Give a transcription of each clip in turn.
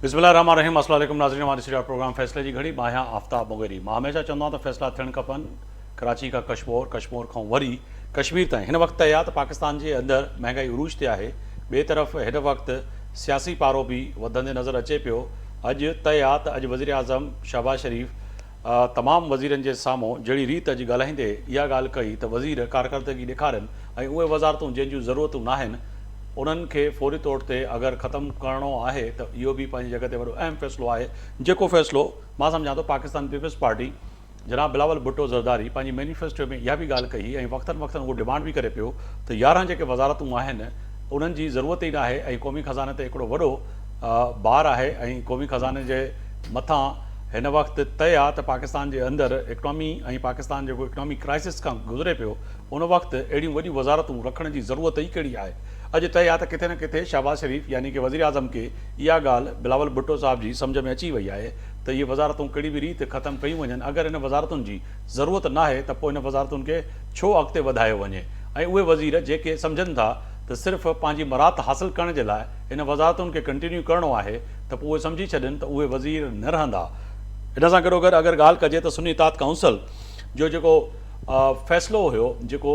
बिस्मिल्लाहिर्रहमानिर्रहीम। अस्सलाम वालेकुम नाज़रीन, हमारे सीरियल प्रोग्राम फ़ैसले की घड़ी मां आफ्ताब मुगेरी। मां हमेशा चवंदो आहियां त फ़ैसला थियण खपनि कराची का कश्मीर, कश्मीर खां वरी कश्मीर ताईं। हिन वक़्तु तया त पाकिस्तान जे अंदरि महांगाई उरूज ते आहे। ॿिए तरफ़ हिन वक़्तु सियासी पारो बि वधंदे नज़र अचे पियो। अॼु तय आहे त अॼु वज़ीर आज़म शहबाज शरीफ़ तमामु वज़ीरनि जे साम्हूं जहिड़ी रीति अॼु ॻाल्हाईंदे इहा ॻाल्हि कई त वज़ीर कारकर्दगी ॾेखारनि ऐं उहे वज़ारतूं जंहिंजूं ज़रूरतूं न आहिनि उन्हनि खे फौरी तौर ते अगरि ख़तमु करिणो आहे त इहो बि पंहिंजी जॻह ते वॾो अहम फ़ैसिलो आहे। जेको फ़ैसिलो मां सम्झां थो पाकिस्तान पीपल्स पार्टी जनाब बिलावल भुट्टो ज़रदारी पंहिंजी मैनिफेस्टो में इहा बि ॻाल्हि कई ऐं वक़्तनि वक़्तनि उहो डिमांड बि करे पियो त 11 जेके वज़ारतूं आहिनि उन्हनि जी ज़रूरत ई न आहे ऐं क़ौमी ख़ज़ाने ते हिकिड़ो वॾो भार आहे ऐं क़ौमी ख़ज़ाने जे मथां हिन वक़्तु तय आहे त पाकिस्तान जे अंदरि इकनॉमी ऐं पाकिस्तान जेको इकनॉमी क्राइसिस खां गुज़रे पियो उन वक़्तु अहिड़ियूं वॾियूं वज़ारतूं रखण जी ज़रूरत ई कहिड़ी आहे। अॼु तय आहे त किथे न किथे शहबाज शरीफ़ यानी कि वज़ीर आज़म खे इहा ॻाल्हि बिलावल भुट्टो साहिब जी सम्झ में अची वई आहे त इहे वज़ारतूं कहिड़ी बि रीति ख़तमु कयूं वञनि। अगरि हिन वज़ारतुनि जी ज़रूरत न आहे त पोइ हिन वज़ारतुनि खे छो अॻिते वधायो वञे ऐं उहे वज़ीर जेके सम्झनि था त सिर्फ़ु पंहिंजी मरात हासिलु करण जे लाइ हिन वज़ारतुनि खे कंटिन्यू करिणो आहे त पोइ उहे सम्झी छॾनि त उहे वज़ीर न रहंदा। हिन सां गॾोगॾु अगरि ॻाल्हि कजे त सुन्नी इत्तेहाद काउंसिल जो जेको फ़ैसिलो हुयो जेको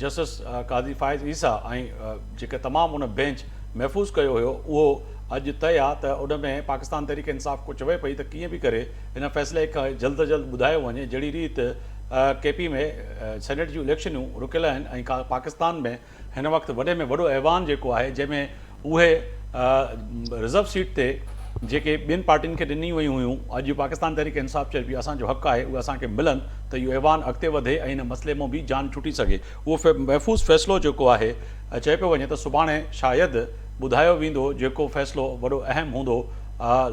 जस्टिस काज़ी फ़ाइज़ ईसा ऐं जेके तमामु उन बेंच महफ़ूज़ कयो हुयो उहो अॼु तय आहे त उन में पाकिस्तान तहरीक इंसाफ़ को चवे पई त कीअं बि करे हिन फ़ैसिले खे जल्द जल्द ॿुधायो वञे जहिड़ी रीति KP में सेनेट जूं इलेक्शनूं रुकियल आहिनि ऐं पाकिस्तान में हिन वक़्तु वॾे में वॾो ऐवान जेको आहे जंहिंमें उहे रिज़र्व सीट ते जेके ॿियनि पार्टियुनि खे ॾिनी वियूं हुयूं अॼु पाकिस्तान तहरीक इंसाफ़ चए पई असांजो हक़ु आहे उहे असांखे मिलनि त इहो ऐवान अॻिते वधे ऐं हिन मसइले मां बि जान छुटी सघे। उहो महफ़ूज़ फ़ैसिलो जेको आहे चए पियो वञे त सुभाणे शायदि ॿुधायो वेंदो जेको फ़ैसिलो वॾो अहम हूंदो।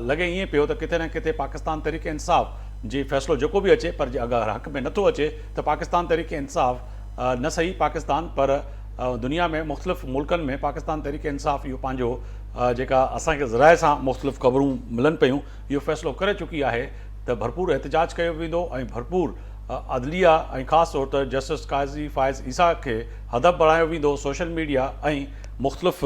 लॻे ईअं पियो त किथे न किथे पाकिस्तान तहरीक इंसाफ़ जी फ़ैसिलो जेको बि अचे पर अगरि हक़ में नथो अचे त पाकिस्तान तहरीक इंसाफ़ न सही पाकिस्तान पर दुनिया में मुख़्तलिफ़ मुल्कनि में पाकिस्तान तहरीक इंसाफ़ इहो पंहिंजो जेका असांखे ज़राए सां मुख़्तलिफ़ ख़बरूं मिलनि पियूं इहो फ़ैसिलो करे चुकी आहे त भरपूर एहतिजाज कयो वेंदो ऐं भरपूर अदलिया ऐं ख़ासि तौर ते जस्टिस काज़ी फ़ाइज़ ईसा खे हदफ़ बणायो वेंदो सोशल मीडिया ऐं मुख़्तलिफ़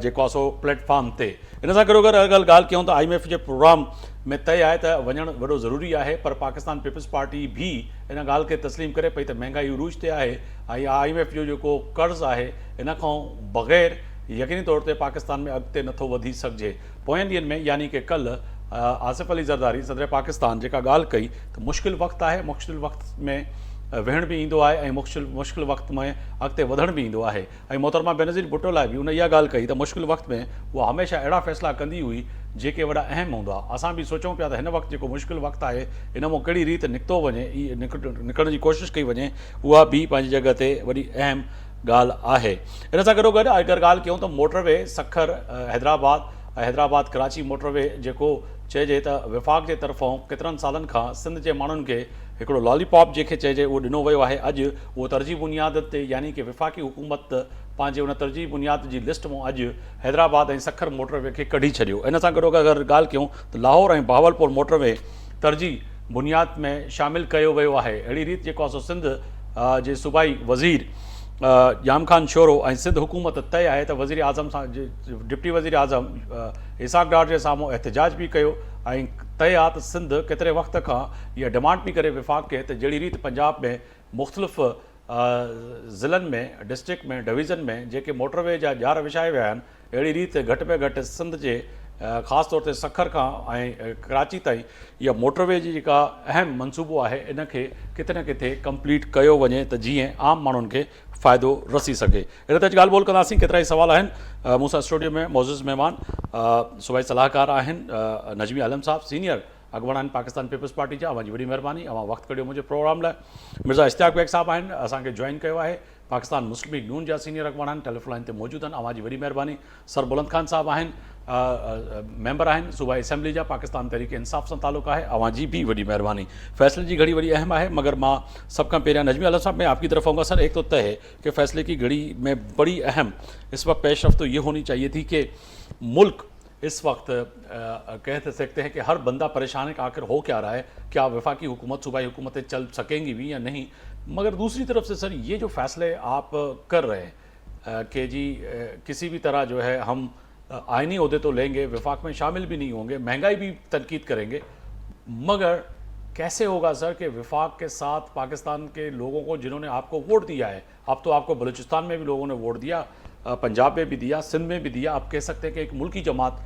जेको आहे सो प्लेटफॉर्म ते। हिन सां गॾोगॾु अगरि ॻाल्हि कयूं त IMF जे प्रोग्राम में तय आहे त वञणु वॾो ज़रूरी आहे पर पाकिस्तान पीपल्स पार्टी बि इन ॻाल्हि खे तस्लीम करे पई त महांगाई उरूज ते आहे ऐं IMF जो जेको कर्ज़ु आहे इन खां बग़ैर यकीनी तौर ते पाकिस्तान में अॻिते नथो वधी सघिजे। पोयनि ॾींहंनि में यानी कि कल्ह आसिफ़ अली ज़रदारी सदर पाकिस्तान जेका ॻाल्हि कई त मुश्किल वक़्तु आहे मुश्किल वक़्त में विहण बि ईंदो आहे ऐं मुश्किल वक़्त में अॻिते वधण बि ईंदो आहे ऐं मोहतरमा बेनज़ीर भुट्टो लाइ बि उन इहा ॻाल्हि कई त मुश्किल वक़्त में उहा हमेशह अहिड़ा फ़ैसिला कंदी हुई जेके वॾा अहम हूंदा। असां बि सोचूं पिया त हिन वक़्तु जेको मुश्किल वक़्तु आहे इन मां कहिड़ी रीति निकितो वञे निकिरण जी कोशिशि कई वञे उहा बि पंहिंजी जॻह ते वॾी अहम ॻाल्हि आहे। हिन सां गॾोगॾु अगरि ॻाल्हि कयूं त मोटरवे सखर हैदराबाद कराची मोटरवे जेको चइजे त विफ़ाक़ जे तरफ़ां केतिरनि सालनि खां सिंध जे माण्हुनि खे हिकिड़ो लॉलीपॉप जंहिंखे चइजे उहो ॾिनो वियो आहे। अॼु उहो तरजीह बुनियाद ते यानी कि विफ़ाक़ी हुकूमत पंहिंजे उन तरजीह बुनियाद जी लिस्ट मां अॼु हैदराबाद ऐं सखर मोटरवे खे कढी छॾियो। इन सां गॾोगॾु अगरि ॻाल्हि कयूं त लाहौर ऐं बहावलपुर मोटरवे तरजीह बुनियाद में शामिलु कयो वियो आहे। अहिड़ी रीति जेको आहे सो सिंध जे सूबाई वज़ीर जाम ख़ान शोरो ऐं सिंध हुकूमत तय आहे त वज़ीर आज़म सां डिप्टी वज़ीर आज़म इसाक़ डार जे साम्हूं एहतिजाज बि कयो ऐं तय आहे त सिंध केतिरे वक़्त खां इहा डिमांड बि करे विफ़ाक़ खे त जहिड़ी रीति पंजाब में मुख़्तलिफ़ ज़िलनि में डिस्ट्रिक्ट में डिवीज़न में जेके मोटरवे जा ॼार विछाए विया आहिनि अहिड़ी रीति घटि में घटि सिंध जे ख़ासि तौर ते सखर खां ऐं कराची ताईं इहा मोटरवे जी जेका अहम मनसूबो आहे इन खे किथे न किथे कंप्लीट कयो वञे त जीअं आम माण्हुनि खे फ़ाइदो रसी सघे। इन ते ॻाल्हि ॿोल कंदासीं। केतिरा ई सवाल आहिनि मूंसां स्टूडियो में मौजूज़ महिमान सूबाई सलाहकार आहिनि नजमी आलम साहब सीनियर अॻुवान आहिनि पाकिस्तान पीपल्स पार्टी जा। अवां जी वॾी महिरबानी अवां वक़्तु कढियो मुंहिंजे प्रोग्राम लाइ। मिर्ज़ा इश्तियाक बेग साहब आहिनि असांखे जॉइन कयो आहे पाकिस्तान मुस्लिम लीग नून जा सीनियर अॻुवान आहिनि टेलीफोन लाइन ते मौजूदु आहिनि अवां जी वॾी महिरबानी। सर बुलंद खान साहब आहिनि मेंबर आहिनि सूबाई असेंबली जा पाकिस्तान तहरीक इंसाफ़ सां ताल्लुक़ु आहे अवां जी भी वॾी महिरबानी। फ़ैसले की घड़ी बड़ी अहम है मगर मां सब का पहिरियां नजमी आलम साहब मैं आपकी तरफ आऊँगा। सर एक तो तय है कि फ़ैसले की घड़ी में बड़ी अहम इस वक्त पेशरफ तो ये होनी चाहिए थी कि मुल्क इस वक्त कह सकते हैं कि हर बंदा परेशान है कि आखिर हो क्या रहा है, क्या वफाकी हुकूमत सूबाई हुकूमतें चल सकेंगी भी या नहीं। मगर दूसरी तरफ से सर ये जो फ़ैसले आप कर रहे हैं कि जी किसी भी तरह जो है हम आईनी ओहदे तो लेंगे, विफाक में शामिल भी नहीं होंगे, महंगाई भी तनकीद करेंगे, मगर कैसे होगा सर कि विफाक के साथ पाकिस्तान के लोगों को जिन्होंने आपको वोट दिया है, अब तो आपको बलूचिस्तान में भी लोगों ने वोट दिया, पंजाब में भी दिया, सिंध में भी दिया, आप कह सकते हैं कि एक मुल्की जमात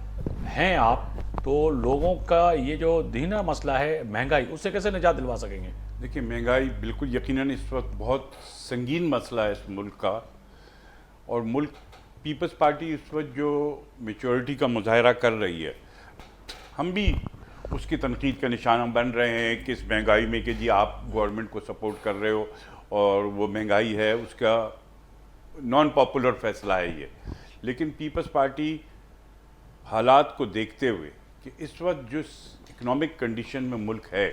हैं आप, तो लोगों का ये जो दीना मसला है महंगाई, उससे कैसे निजात दिलवा सकेंगे? देखिए, महंगाई बिल्कुल यकीनन इस वक्त बहुत संगीन मसला है इस मुल्क का। और मुल्क पीपल्स पार्टी इस वक्त जो मेच्योरिटी का मुजाहरा कर रही है, हम भी उसकी तनकीद का निशाना बन रहे हैं कि इस महंगाई में कि जी आप गवर्नमेंट को सपोर्ट कर रहे हो और वो महंगाई है, उसका नॉन पॉपुलर फैसला है ये। लेकिन पीपल्स पार्टी हालात को देखते हुए कि इस वक्त जो इकोनॉमिक कंडीशन में मुल्क है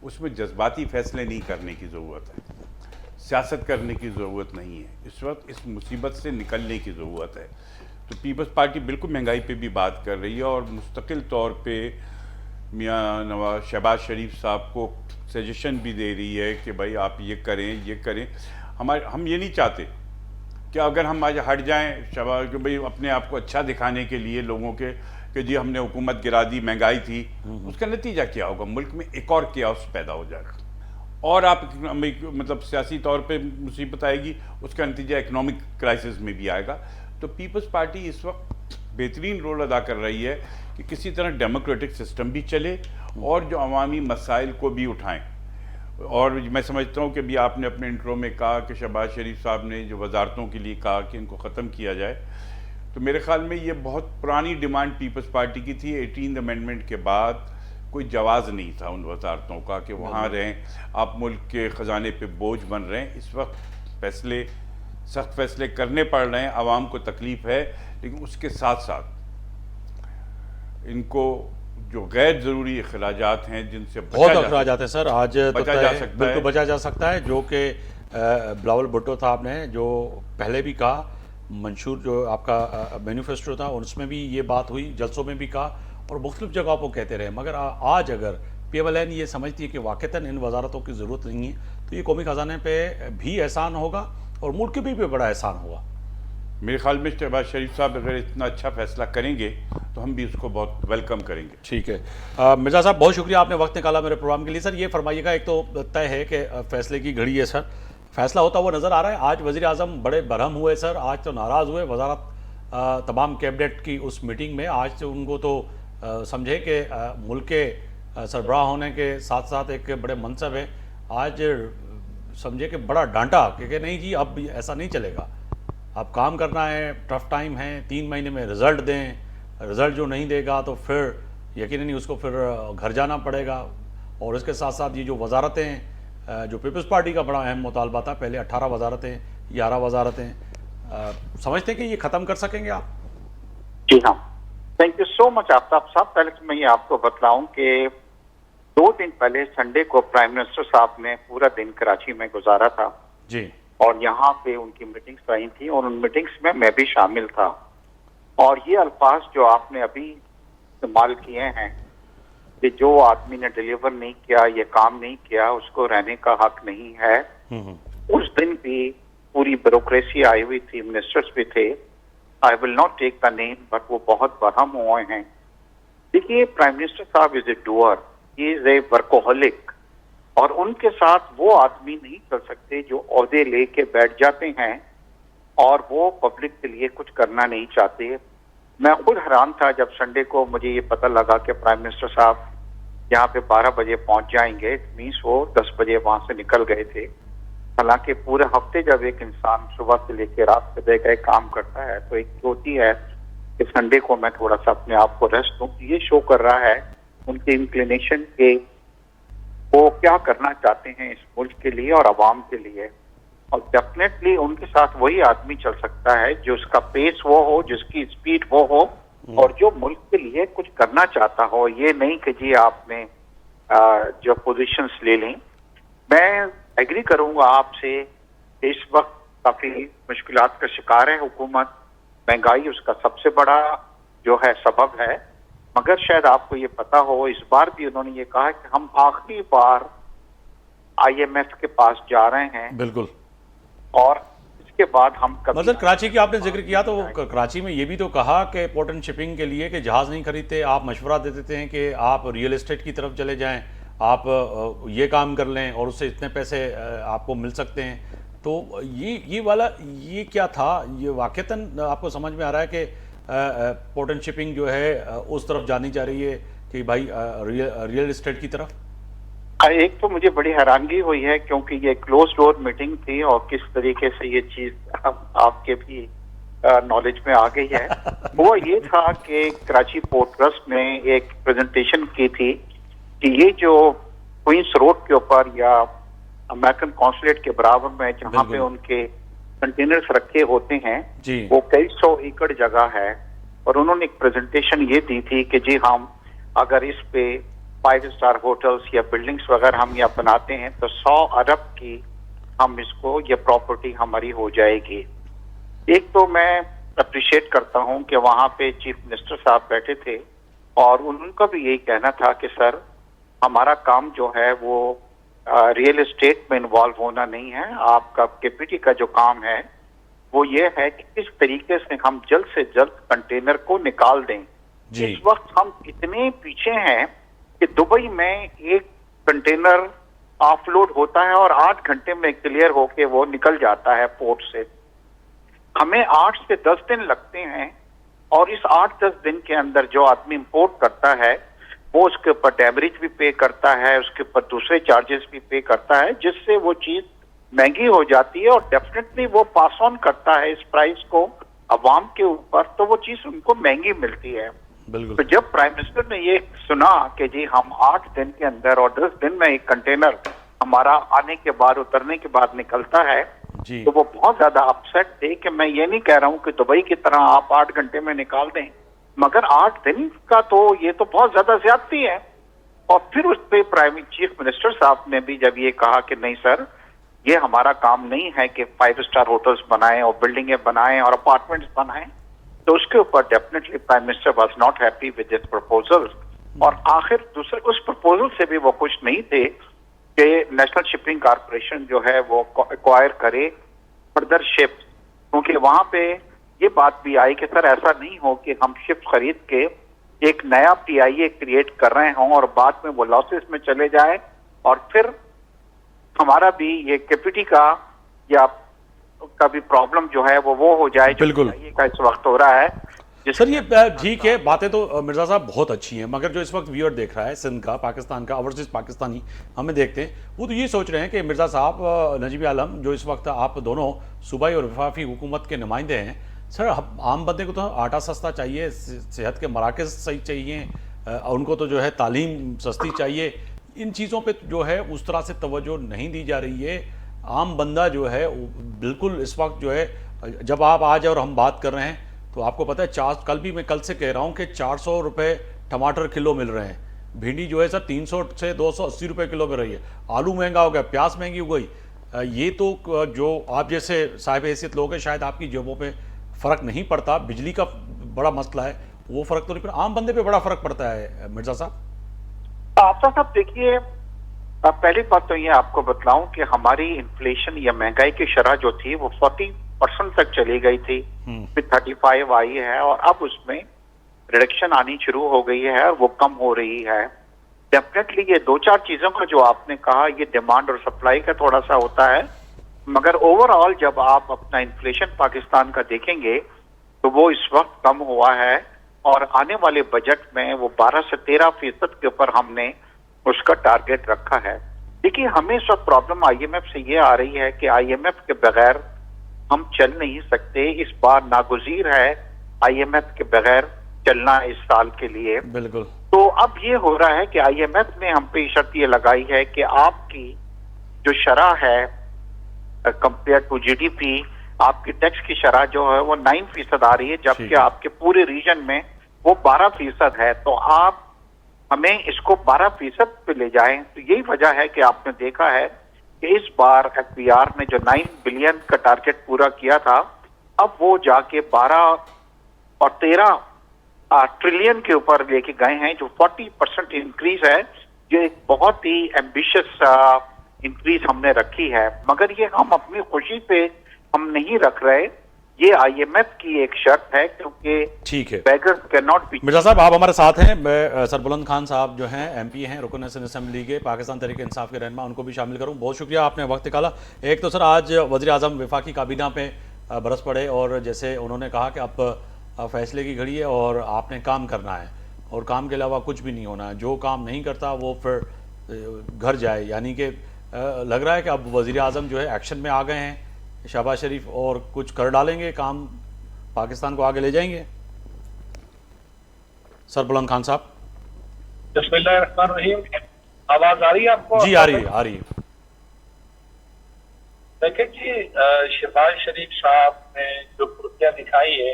उसमें जज्बाती फैसले नहीं करने की ज़रूरत है, सियासत करने की ज़रूरत नहीं है। इस वक्त इस मुसीबत से निकलने की ज़रूरत है। तो पीपल्स पार्टी बिल्कुल महंगाई पे भी बात कर रही है और मुस्तकिल तौर पे मियां नवाज शहबाज शरीफ साहब को सजेशन भी दे रही है कि भाई आप ये करें। हम ये नहीं चाहते कि अगर हम आज हट जाएं शहबाज कि भाई अपने आप को अच्छा दिखाने के लिए लोगों के कि जी हमने हुकूमत गिरा दी, महंगाई थी, उसका नतीजा क्या होगा? मुल्क में एक और केओस पैदा हो जाएगा और आप मतलब सियासी तौर पे मुसीबत आएगी, उसका नतीजा इकोनॉमिक क्राइसिस में भी आएगा। तो पीपल्स पार्टी इस वक्त बेहतरीन रोल अदा कर रही है कि किसी तरह डेमोक्रेटिक सिस्टम भी चले और जो अवामी मसाइल को भी उठाएं। और मैं समझता हूँ कि भी आपने अपने इंट्रो में कहा कि शहबाज शरीफ साहब ने जो वजारतों के लिए कहा कि इनको ख़त्म किया जाए, तो मेरे ख्याल में ये बहुत पुरानी डिमांड पीपल्स पार्टी की थी। 18th अमेंडमेंट के बाद कोई जवाज़ नहीं था उन वजारतों का कि वहाँ रहें, आप मुल्क के ख़जाने पे बोझ बन रहे हैं। इस वक्त सख्त फैसले करने पड़ रहे हैं, आवाम को तकलीफ़ है, लेकिन उसके साथ साथ इनको जो गैर ज़रूरी अखराजात हैं जिनसे बहुत अखराजात हैं सर, आज बचा जा सकता है, बिल्कुल बचा जा सकता है, जो कि बिलावल भुट्टो साहब ने जो पहले भी कहा, मंशूर जो आपका मैनिफेस्टो था उसमें भी ये बात हुई, जलसों में भी कहा और मुख्तलिफ जगहों पर कहते रहे। मगर आज अगर PMLN ये समझती है कि वाक़तन इन वजारतों की ज़रूरत नहीं है, तो ये कौमी ख़जाने पे भी एहसान होगा और मुल्क भी बड़ा एहसान होगा। मेरे ख्याल में शहबाज शरीफ साहब अगर इतना अच्छा फैसला करेंगे तो हम भी उसको बहुत वेलकम करेंगे। ठीक है मिर्ज़ा साहब, बहुत शुक्रिया, आपने वक्त निकाला मेरे प्रोग्राम के लिए। सर ये फरमाइएगा, एक तो तय है कि फैसले की घड़ी है सर, फैसला होता हुआ नज़र आ रहा है। आज वज़ीर आज़म बड़े बरहम हुए सर, आज तो नाराज़ हुए वजारत तमाम कैबिनेट की उस मीटिंग में। आज तो उनको तो समझे कि मुल्क के सरबराह होने के साथ साथ एक बड़े मनसब है, आज समझे कि बड़ा डांटा कि नहीं जी अब ऐसा नहीं चलेगा, अब काम करना है, टफ टाइम है, 3 महीने में रिज़ल्ट दें, रिज़ल्ट जो नहीं देगा तो फिर यकीनन ही उसको फिर घर जाना पड़ेगा। और इसके साथ साथ ये जो वजारतें जो पीपल्स पार्टी का बड़ा अहम मुतालबा था, पहले 18 वजारतें 11 वजारतें, समझते हैं कि ये ख़त्म कर सकेंगे आप? जी हाँ, thank you so much Aftab साहब। पहले तो मैं ये आपको बतलाऊं कि 2 दिन पहले संडे को प्राइम मिनिस्टर साहब ने पूरा दिन कराची में गुजारा था जी, और यहाँ पे उनकी मीटिंग्स रही थी और उन मीटिंग्स में मैं भी शामिल था। और ये अल्फाज जो आपने अभी इस्तेमाल किए हैं कि जो आदमी ने डिलीवर नहीं किया, ये काम नहीं किया, उसको रहने का हक नहीं है, उस दिन भी पूरी ब्यूरोक्रेसी आई हुई थी, मिनिस्टर्स भी थे, I will not take the name, but वो बहुत बरहम हुए हैं। देखिए, प्राइम मिनिस्टर साहब is a doer, he is a workaholic, और उनके साथ वो आदमी नहीं चल सकते जो ओहदे लेके बैठ जाते हैं और वो पब्लिक के लिए कुछ करना नहीं चाहते। मैं खुद हैरान था जब संडे को मुझे ये पता लगा कि प्राइम मिनिस्टर साहब यहाँ पे 12 बजे पहुंच जाएंगे, मीन्स वो 10 बजे वहां से निकल गए थे। हालांकि पूरे हफ्ते जब एक इंसान सुबह से लेकर रात तक गए काम करता है तो एक होती है कि संडे को मैं थोड़ा सा अपने आप को रेस्ट दूं। ये शो कर रहा है उनके इंक्लिनेशन के, वो क्या करना चाहते हैं इस मुल्क के लिए और आवाम के लिए। और डेफिनेटली उनके साथ वही आदमी चल सकता है जो उसका पेस वो हो, जिसकी स्पीड वो हो और जो मुल्क के लिए कुछ करना चाहता हो। ये नहीं कि जी आपने जो पोजीशंस ले लें। मैं एग्री करूंगा आपसे, इस वक्त काफी मुश्किलात का शिकार है हुकूमत, महंगाई उसका सबसे बड़ा जो है सबब है। मगर शायद आपको ये पता हो, इस बार भी उन्होंने ये कहा कि हम आखिरी बार IMF के पास जा रहे हैं। बिल्कुल। और इसके बाद हम कभी मतलब कराची की आपने जिक्र किया तो कराची में ये भी तो कहा कि पोर्ट एंड शिपिंग के लिए कि जहाज़ नहीं खरीदते, आप मशवरा दे देते हैं कि आप रियल एस्टेट की तरफ चले जाएं, आप ये काम कर लें और उससे इतने पैसे आपको मिल सकते हैं। तो ये वाला ये क्या था, ये वाकईतन आपको समझ में आ रहा है कि पोर्ट एंड शिपिंग जो है उस तरफ जानी जा रही है कि भाई रियल एस्टेट की तरफ? एक तो मुझे बड़ी हैरानगी हुई है क्योंकि ये क्लोज डोर मीटिंग थी और किस तरीके से ये चीज आपके भी नॉलेज में आ गई है। वो ये था कि कराची पोर्ट ट्रस्ट ने एक प्रेजेंटेशन की थी कि ये जो क्वींस रोड के ऊपर या अमेरिकन कॉन्सुलेट के बराबर में जहाँ पे उनके कंटेनर्स रखे होते हैं जी। वो कई 100 एकड़ जगह है और उन्होंने एक प्रेजेंटेशन ये दी थी कि जी हम अगर इस पे 5 स्टार होटल्स या बिल्डिंग्स वगैरह हम यहाँ बनाते हैं तो 100 अरब की हम इसको ये प्रॉपर्टी हमारी हो जाएगी। एक तो मैं अप्रिशिएट करता हूँ कि वहाँ पे चीफ मिनिस्टर साहब बैठे थे और उनका भी यही कहना था कि सर हमारा काम जो है वो रियल एस्टेट में इन्वॉल्व होना नहीं है, आपका केपीटी का जो काम है वो ये है कि किस तरीके से हम जल्द से जल्द कंटेनर को निकाल दें। इस वक्त हम इतने पीछे हैं कि दुबई में एक कंटेनर ऑफलोड होता है और 8 घंटे में क्लियर होके वो निकल जाता है पोर्ट से। हमें 8 से 10 दिन लगते हैं और इस 8-10 दिन के अंदर जो आदमी इंपोर्ट करता है वो उसके ऊपर डेमरेज भी पे करता है, उसके ऊपर दूसरे चार्जेस भी पे करता है, जिससे वो चीज महंगी हो जाती है और डेफिनेटली वो पास ऑन करता है इस प्राइस को अवाम के ऊपर, तो वो चीज उनको महंगी मिलती है। तो जब प्राइम मिनिस्टर ने ये सुना कि जी हम 8 दिन के अंदर और 10 दिन में एक कंटेनर हमारा आने के बाद उतरने के बाद निकलता है तो वो बहुत ज्यादा अपसेट थे कि मैं ये नहीं कह रहा हूँ कि दुबई की तरह आप 8 घंटे में निकाल दें, मगर 8 दिन का तो ये तो बहुत ज्यादा ज्यादती है। और फिर उस पर प्राइम चीफ मिनिस्टर साहब ने भी जब ये कहा कि नहीं सर ये हमारा काम नहीं है कि 5 स्टार होटल्स बनाएं और बिल्डिंगें बनाएं और अपार्टमेंट्स बनाएं, तो उसके ऊपर definitely prime minister was not happy with this proposal. और आखिर दूसरे उस प्रपोजल से भी वो खुश नहीं थे कि नेशनल शिपिंग कॉर्पोरेशन जो है वो एक्वायर करे फर्दर शिप, क्योंकि वहां पे ये बात भी आई कि सर ऐसा नहीं हो कि हम शिप खरीद के एक नया पीआईए क्रिएट कर रहे हों और बाद में वो लॉसेस में चले जाए और फिर हमारा भी ये केपीटी का या का भी प्रॉब्लम जो है वो हो जाए जो का इस वक्त हो रहा है। सर ये ठीक है, बातें तो मिर्जा साहब बहुत अच्छी हैं, मगर जो इस वक्त व्यूअर देख रहा है सिंध का, पाकिस्तान का, ओवरसीज पाकिस्तानी हमें देखते हैं, वो तो ये सोच रहे हैं कि मिर्जा साहब नजीब आलम जो इस वक्त आप दोनों सूबाई और वफाकी हुकूमत के नुमाइंदे हैं, सर आम बंदे को तो आटा सस्ता चाहिए, सेहत के मराकज़ सही चाहिए, उनको तो जो है तालीम सस्ती चाहिए, इन चीज़ों पे जो है उस तरह से तवज्जो नहीं दी जा रही है। आम बंदा जो है बिल्कुल इस वक्त जो है, जब आप आज और हम बात कर रहे हैं तो आपको पता है मैं कल से कह रहा हूँ कि 400 रुपये टमाटर किलो मिल रहे हैं, भिंडी जो है सर 300 से 280 रुपये किलो मिल रही है, आलू महंगा हो गया, प्याज महंगी हो गई। ये तो जो आप जैसे साहिब हैसियत लोग हैं शायद आपकी जेबों पे फ़र्क नहीं पड़ता, बिजली का बड़ा मसला है वो फ़र्क तो नहीं पड़ता, आम बंदे पे बड़ा फ़र्क पड़ता है मिर्जा साहब। आफ्ताब साहब देखिए, पहली बात तो ये आपको बतलाऊं कि हमारी इन्फ्लेशन या महंगाई की शरह जो थी वो 40% तक चली गई थी, फिर 35 आई है और अब उसमें रिडक्शन आनी शुरू हो गई है और वो कम हो रही है। डेफिनेटली ये 2-4 चीजों का जो आपने कहा ये डिमांड और सप्लाई का थोड़ा सा होता है, मगर ओवरऑल जब आप अपना इन्फ्लेशन पाकिस्तान का देखेंगे तो वो इस वक्त कम हुआ है और आने वाले बजट में वो 12 से 13% के ऊपर हमने उसका टारगेट रखा है। देखिए हमें इस वक्त प्रॉब्लम आईएमएफ से ये आ रही है कि आईएमएफ के बगैर हम चल नहीं सकते, इस बार नागुज़ीर है आईएमएफ के बगैर चलना इस साल के लिए। बिल्कुल। तो अब ये हो रहा है कि आईएमएफ ने हम पे शर्त ये लगाई है कि आपकी जो शरह है कंपेयर टू जीडीपी, आपकी टैक्स की शरह जो है वो 9% आ रही है, जबकि आपके पूरे रीजन में वो 12% है, तो आप हमें इसको 12% पे ले जाएं। तो यही वजह है कि आपने देखा है कि इस बार एफबीआर ने जो 9 बिलियन का टारगेट पूरा किया था अब वो जाके 12 और 13 ट्रिलियन के ऊपर लेके गए हैं, जो 40% इंक्रीज है, जो एक बहुत ही एम्बिशियस इंक्रीज हमने रखी है। मगर ये हम अपनी खुशी पे हम नहीं रख रहे, ये IMF की एक शर्त है, क्योंकि ठीक है beggars cannot be। मिर्जा साहब आप हमारे साथ हैं। मैं सरबुलंद खान साहब जो हैं MP हैं, रुकन असेंबली के, पाकिस्तान तहरीक इंसाफ के रहनुमा, उनको भी शामिल करूं। बहुत शुक्रिया आपने वक्त निकाला। एक तो सर आज वज़ीर आज़म वफाकी काबीना पे बरस पड़े और जैसे उन्होंने कहा कि अब फैसले की घड़ी है और आपने काम करना है और काम के अलावा कुछ भी नहीं होना है, जो काम नहीं करता वो फिर घर जाए, यानी कि लग रहा है कि अब वज़ीर आज़म जो है एक्शन में आ गए हैं, शहबाज शरीफ, और कुछ कर डालेंगे, काम पाकिस्तान को आगे ले जाएंगे। सरबुलंद खान साहब। बिस्मिल्लाहिर्रहमानिर्रहीम, आवाज आ रही है आपको? जी आ रही है, आ रही है। देखिए जी, शहबाज शरीफ साहब ने जो कृत्या दिखाई है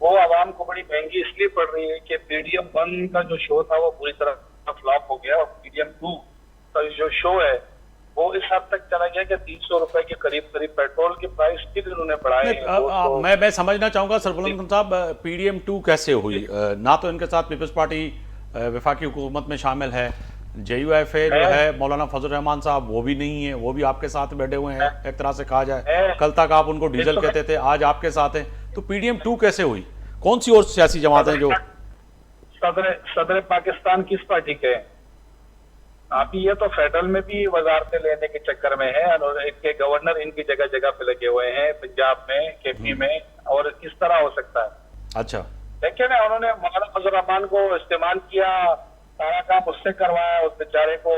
वो आवाम को बड़ी महंगी इसलिए पड़ रही है कि PDM 1 का जो शो था वो पूरी तरह फ्लॉप हो गया और PDM 2 का जो शो है वो इस हद तक चला गया कि 300 रुपए के करीब करीब पेट्रोल के प्राइस फिर उन्होंने बढ़ाए हैं। मैं समझना चाहूंगा सरबुलंद खान साहब, PDM 2 कैसे हुई? ना तो इनके साथ पीपल्स पार्टी वफाकी हुकूमत में शामिल है, JUFA जो है मौलाना फजल रहमान साहब वो भी नहीं है, वो भी आपके साथ बैठे हुए हैं एक तरह से कहा जाए। कल तक आप उनको डीजल कहते थे, आज आपके साथ हैं, तो PDM 2 कैसे हुई? कौन सी और सियासी जमात है जो सदर पाकिस्तान किस पार्टी के हैं? अभी ये तो फेडरल में भी वजारतें लेने के चक्कर में है और इनके गवर्नर इनकी जगह जगह पे लगे हुए हैं, पंजाब में, KP में, और किस तरह हो सकता है? अच्छा, देखिए ना, उन्होंने मौलाना फजल रहमान को इस्तेमाल किया, सारा काम उससे करवाया, उस बेचारे को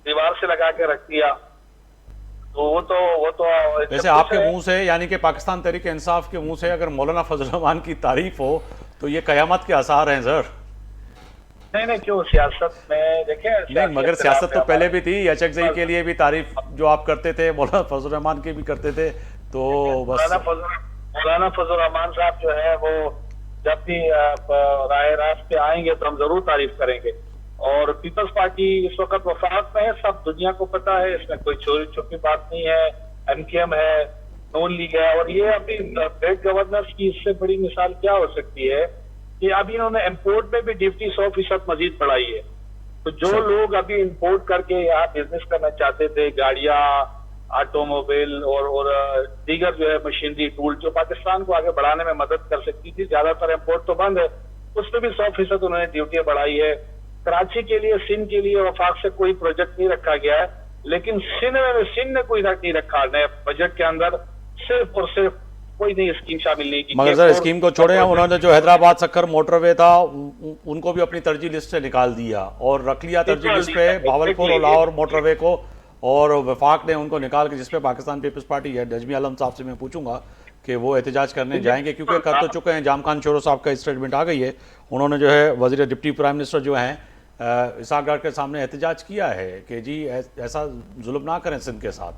दीवार से लगा के रख दिया। तो वो तो वैसे आपके मुंह से, यानी कि पाकिस्तान तहरीक इंसाफ के मुंह से अगर मौलाना फजल रहमान की तारीफ हो तो ये कयामत के आसार हैं सर। नहीं क्यों, सियासत में देखिए नहीं, मगर सियासत तो पहले भी थी, HXI के लिए भी तारीफ जो आप करते थे, मौलाना फजल रहमान की भी करते थे, तो बस मौलाना फजल रहमान साहब जो है वो जब भी राय रास्त पे आएंगे तो हम जरूर तारीफ करेंगे। और पीपल्स पार्टी इस वक्त वफाक में है, सब दुनिया को पता है, इसमें कोई चोरी छुपी बात नहीं है। MKM है, नून लीग है, और ये अभी स्टेट गवर्नर्स की इससे बड़ी मिसाल क्या हो सकती है कि अभी इन्होंने इंपोर्ट में भी ड्यूटी 100% मजीद बढ़ाई है। तो जो लोग अभी इंपोर्ट करके यहाँ बिजनेस करना चाहते थे, गाड़ियां, ऑटोमोबाइल और दीगर जो है मशीनरी टूल जो पाकिस्तान को आगे बढ़ाने में मदद कर सकती थी, ज्यादातर इंपोर्ट तो बंद है, उसमें भी 100% उन्होंने ड्यूटियां बढ़ाई है। कराची के लिए, सिंध के लिए वफाक से कोई प्रोजेक्ट नहीं रखा गया है, लेकिन सिंध ने कोई नहीं रखा नए बजट के अंदर, सिर्फ और सिर्फ कोई नई स्कीम शामिल नहीं की। मगर सर स्कीम को छोड़े, उन्होंने जो हैदराबाद सक्खर मोटरवे था उनको भी अपनी तरजीह लिस्ट से निकाल दिया और रख लिया तरजीह लिस्ट पे भावलपुर और लाहौर मोटरवे को, और वफाक ने उनको निकाल के, जिसपे पाकिस्तान पीपल्स पार्टी है, नजमी आलम साहब से मैं पूछूंगा कि वो एहतजाज करने जाएंगे, क्योंकि कर तो चुके हैं। जाम खान चोरो साहब का स्टेटमेंट आ गई है, उन्होंने जो है वजीर डिप्टी प्राइम मिनिस्टर जो हैं इसाक डार के सामने एहतजाज किया है कि जी ऐसा जुल्म ना करें सिंध के साथ।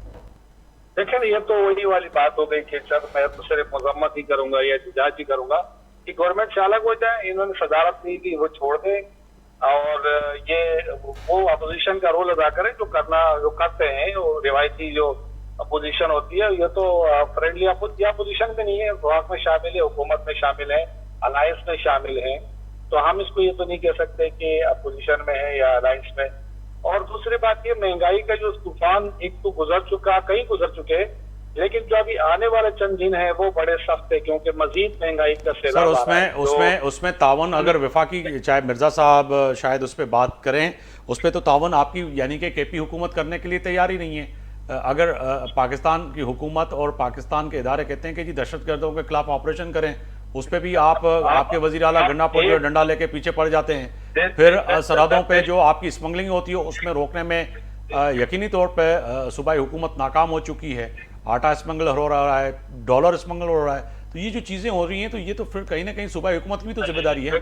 देखिए, ये तो वही वाली बात हो गई कि सर मैं तो सिर्फ मजम्मत ही करूंगा या एहतजाज ही करूंगा कि गवर्नमेंट से अलग हो जाए। इन्होंने सदारत नहीं दी, वो छोड़ दें और ये वो अपोजिशन का रोल अदा करें जो करते हैं, वो रिवायती जो अपोजिशन होती है। ये तो फ्रेंडली अपोजिशन में नहीं है, वफाक में शामिल है, हुकूमत में शामिल है, अलायंस में शामिल है, तो हम इसको ये तो नहीं कह सकते कि अपोजिशन में है या अलायंस में। और दूसरी बात ये, महंगाई का जो तूफान एक तो गुजर चुका, कहीं गुजर चुके, लेकिन जो अभी आने वाले चंद दिन है वो बड़े सख्त है, क्योंकि मजीद महंगाई का सैलाब आ रहा है। उसमें तावन अगर वफाकी, चाहे मिर्जा साहब शायद उस पर बात करें, उस पर तो तावन आपकी यानी कि KP हुकूमत करने के लिए तैयार ही नहीं है। अगर पाकिस्तान की हुकूमत और पाकिस्तान के इदारे कहते हैं कि जी दहशतगर्दों के खिलाफ ऑपरेशन करें, उस पर भी आपके वजीर आला गन्नापुर जो डंडा लेके पीछे पड़ जाते हैं। फिर सरहदों पे जो आपकी स्मगलिंग होती है उसमें रोकने में यकीनी तौर पे सूबाई हुकूमत नाकाम हो चुकी है। आटा स्मगल हो रहा है, डॉलर स्मगल हो रहा है, तो ये जो चीजें हो रही हैं तो ये तो फिर कहीं ना कहीं सूबाई हुकूमत की भी तो जिम्मेदारी है।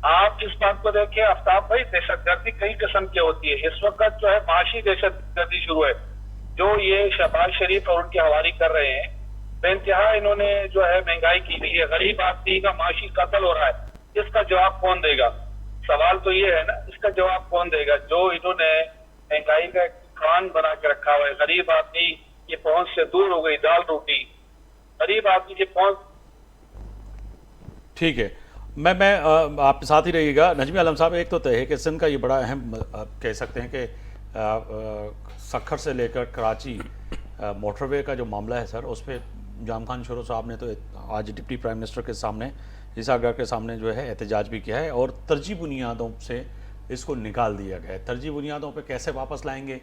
आप इस बात को देखिए आफ्ताब भाई, दहशतगर्दी कई किस्म की होती है। इस वक्त जो है माशी दहशतगर्दी शुरू है, जो ये शहबाज शरीफ और उनके हवाली कर रहे हैं। बेइंतहा इन्होंने जो है महंगाई की हुई है, गरीब आदमी का माशी कत्ल हो रहा है, इसका जवाब कौन देगा? सवाल तो ये है ना, इसका जवाब कौन देगा? जो इन्होंने महंगाई का खान बना के रखा हुआ है, गरीब आदमी की पहुंच से दूर हो गई दाल रोटी, गरीब आदमी की पहुंच। ठीक है, मैं आप साथ ही रहिएगा। नजमी आलम साहब, एक तो तय है कि सिंध का ये बड़ा अहम कह सकते हैं कि सक्खर से लेकर कराची मोटरवे का जो मामला है सर, उस पर जाम खान शोरो साहब ने तो आज डिप्टी प्राइम मिनिस्टर के सामने, ईसागार के सामने जो है एहतजाज भी किया है और तरजीह बुनियादों से इसको निकाल दिया गया है। तरजीह बुनियादों पे कैसे वापस लाएंगे,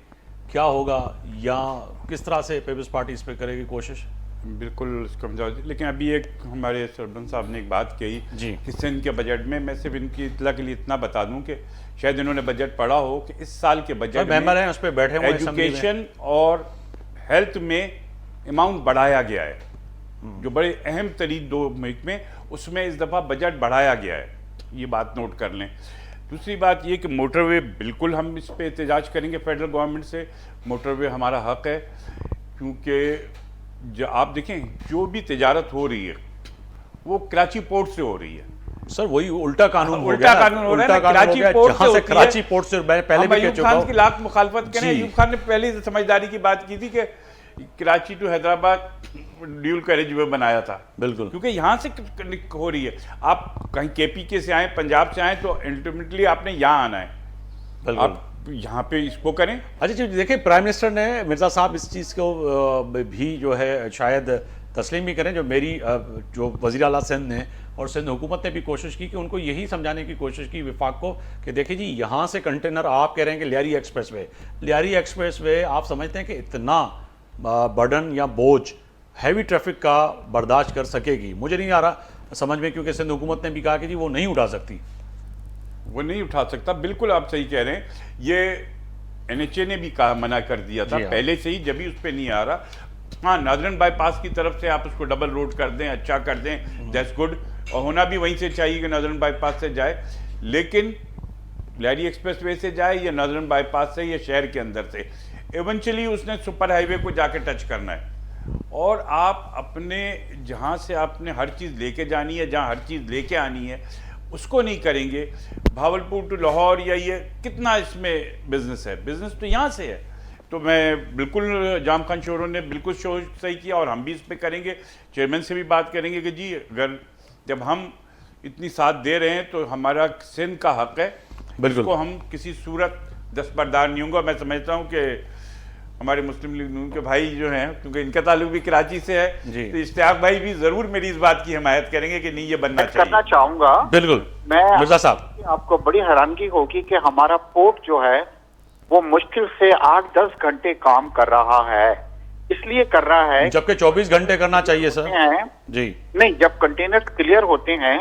क्या होगा, या किस तरह से पीपल्स पार्टी इस पर करेगी कोशिश? बिल्कुल उसको समझाओ, लेकिन अभी एक हमारे सरबंद साहब ने एक बात कही जी। कि सिंध के बजट में, मैं सिर्फ इनकी इतला के लिए इतना बता दूं कि शायद इन्होंने बजट पढ़ा हो कि इस साल के बजट मेंबर हैं उस पर बैठे हुए हैं असेंबली में। एजुकेशन और हेल्थ में अमाउंट बढ़ाया गया है, जो बड़े अहम तरीन दो महकमे, उसमें इस दफ़ा बजट बढ़ाया गया है, ये बात नोट कर लें। दूसरी बात ये कि मोटरवे, बिल्कुल हम इस पे एहतजाज करेंगे फेडरल गवर्नमेंट से, मोटरवे हमारा हक है, क्योंकि जो आप देखें जो भी तिजारत हो रही है वो कराची पोर्ट से हो रही है। सर वही उल्टा कानून हो उल्टा गया, कानून हो रहा है ना, उल्टा कानून हो कराची गया, पोर्ट जहाँ से से होती कराची है। पोर्ट से मैं पहले हम भी कह अयूब चुका खान हूँ की लाख मुखालफत करें। जी। अयूब खान ने पहले ही समझदारी की बात की थी कि Karachi to Hyderabad dual carriageway बनाया था, बिल्कुल, क्योंकि यहाँ से हो रही है। आप कहीं केपीके से आए, पंजाब से आए, तो अल्टीमेटली आपने यहाँ आना है, बिल्कुल। आप यहाँ पे इसको करें। अच्छा जी, देखिए प्राइम मिनिस्टर ने, मिर्जा साहब इस चीज़ को भी जो है शायद तस्लीम भी करें, जो मेरी जो वज़ीर आला सिंध ने और सिंध हुकूमत ने भी कोशिश की कि उनको यही समझाने की कोशिश की विफाक को कि देखिए जी, यहाँ से कंटेनर आप कह रहे हैं कि लियारी एक्सप्रेस वे आप समझते हैं कि इतना बर्डन या बोझ हैवी ट्रैफिक का बर्दाश्त कर सकेगी? मुझे नहीं आ रहा समझ में, क्योंकि सिंध हुकूमत ने भी कहा कि जी वो नहीं उठा सकती। वो नहीं उठा सकता, बिल्कुल आप सही कह रहे हैं। ये एनएचए ने भी कहा, मना कर दिया था पहले से ही, जब भी उस पर नहीं आ रहा। हाँ, नादरन बाईपास की तरफ से आप उसको डबल रोड कर दें, अच्छा कर दें, दैट्स गुड, और होना भी वहीं से चाहिए कि नादरन बाईपास से जाए, लेकिन लियारी एक्सप्रेस वे से जाए या नादरन बाईपास से या शहर के अंदर से, इवेंचुअली उसने सुपर हाईवे को जाके टच करना है। और आप अपने जहाँ से आपने हर चीज़ लेके जानी है, जहाँ हर चीज़ लेके आनी है, उसको नहीं करेंगे। भावलपुर टू लाहौर या ये कितना इसमें बिजनेस है, बिजनेस तो यहाँ से है। तो मैं बिल्कुल, जाम खान शोरों ने बिल्कुल सही किया, और हम भी इस पे करेंगे, चेयरमैन से भी बात करेंगे कि जी अगर जब हम इतनी साथ दे रहे हैं तो हमारा सिंध का हक है, बिल्कुल, को हम किसी सूरत दस्तबरदार नहीं होंगे। मैं समझता हूँ कि हमारे मुस्लिम लीग नून के भाई जो हैं, क्योंकि इनका ताल्लुक भी कराची से है, तो इश्तियाक भाई भी जरूर मेरी इस बात की हिमायत करेंगे कि नहीं, ये बनना चाहिए। करना चाहूंगा बिल्कुल। मैं मिर्जा साहब, आपको बड़ी हैरानगी होगी कि हमारा पोर्ट जो है वो मुश्किल से 8-10 घंटे काम कर रहा है। इसलिए कर रहा है जबकि 24 घंटे करना चाहिए सर जी। नहीं, जब कंटेनर क्लियर होते हैं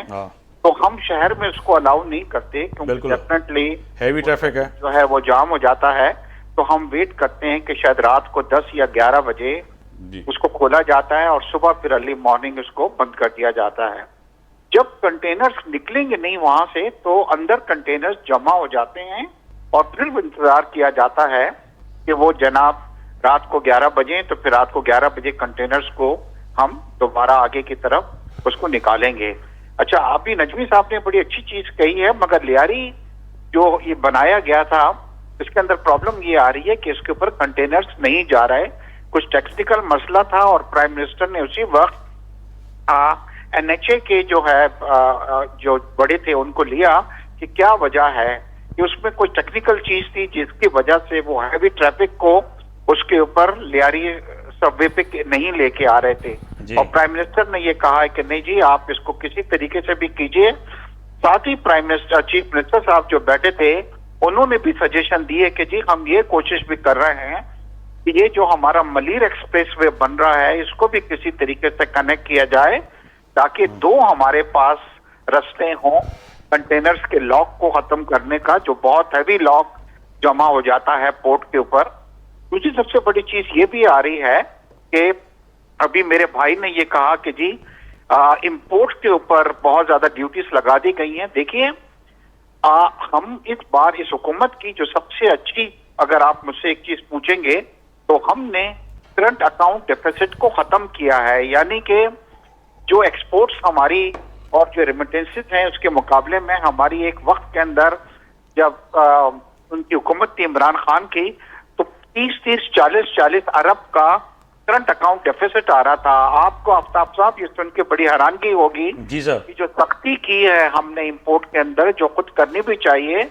तो हम शहर में उसको अलाउ नहीं करते, क्योंकि डेफिनेटली हैवी ट्रैफिक है, जो है वो जाम हो जाता है। तो हम वेट करते हैं कि शायद रात को 10 या 11 बजे उसको खोला जाता है और सुबह फिर अर्ली मॉर्निंग उसको बंद कर दिया जाता है। जब कंटेनर्स निकलेंगे नहीं वहां से, तो अंदर कंटेनर्स जमा हो जाते हैं और फिर इंतजार किया जाता है कि वो जनाब रात को 11 बजे, तो फिर रात को 11 बजे कंटेनर्स को हम दोबारा आगे की तरफ उसको निकालेंगे। अच्छा, अभी नजमी साहब ने बड़ी अच्छी चीज कही है, मगर लियारी जो ये बनाया गया था, इसके अंदर प्रॉब्लम ये आ रही है कि इसके ऊपर कंटेनर्स नहीं जा रहे। कुछ टेक्निकल मसला था और प्राइम मिनिस्टर ने उसी वक्त एनएचए के जो है जो बड़े थे उनको लिया कि क्या वजह है, कि उसमें कोई टेक्निकल चीज थी जिसकी वजह से वो हैवी ट्रैफिक को उसके ऊपर लियारी सबवे पे नहीं लेके आ रहे थे। और प्राइम मिनिस्टर ने ये कहा है कि नहीं जी, आप इसको किसी तरीके से भी कीजिए। साथ ही प्राइम मिनिस्टर, चीफ मिनिस्टर साहब जो बैठे थे, उन्होंने भी सजेशन दिए कि जी हम ये कोशिश भी कर रहे हैं कि ये जो हमारा मलीर एक्सप्रेसवे बन रहा है, इसको भी किसी तरीके से कनेक्ट किया जाए, ताकि दो हमारे पास रास्ते हों कंटेनर्स के लॉक को खत्म करने का, जो बहुत हैवी लॉक जमा हो जाता है पोर्ट के ऊपर। दूसरी सबसे बड़ी चीज ये भी आ रही है कि अभी मेरे भाई ने ये कहा कि जी इंपोर्ट के ऊपर बहुत ज्यादा ड्यूटीज लगा दी गई हैं। देखिए, हम इस बार इस हुकूमत की जो सबसे अच्छी, अगर आप मुझसे एक चीज पूछेंगे, तो हमने करंट अकाउंट डेफिसिट को खत्म किया है। यानी कि जो एक्सपोर्ट्स हमारी और जो रेमिटेंसेस हैं उसके मुकाबले में हमारी एक वक्त के अंदर, जब उनकी हुकूमत थी इमरान खान की, तो 30-30, 40-40 अरब का करंट अकाउंट डेफिसिट आ रहा था। आपको आफ्ताब साहब ये सुन के बड़ी हैरानगी होगी जी सर, कि जो सख्ती की है हमने इंपोर्ट के अंदर, जो खुद करनी भी चाहिए,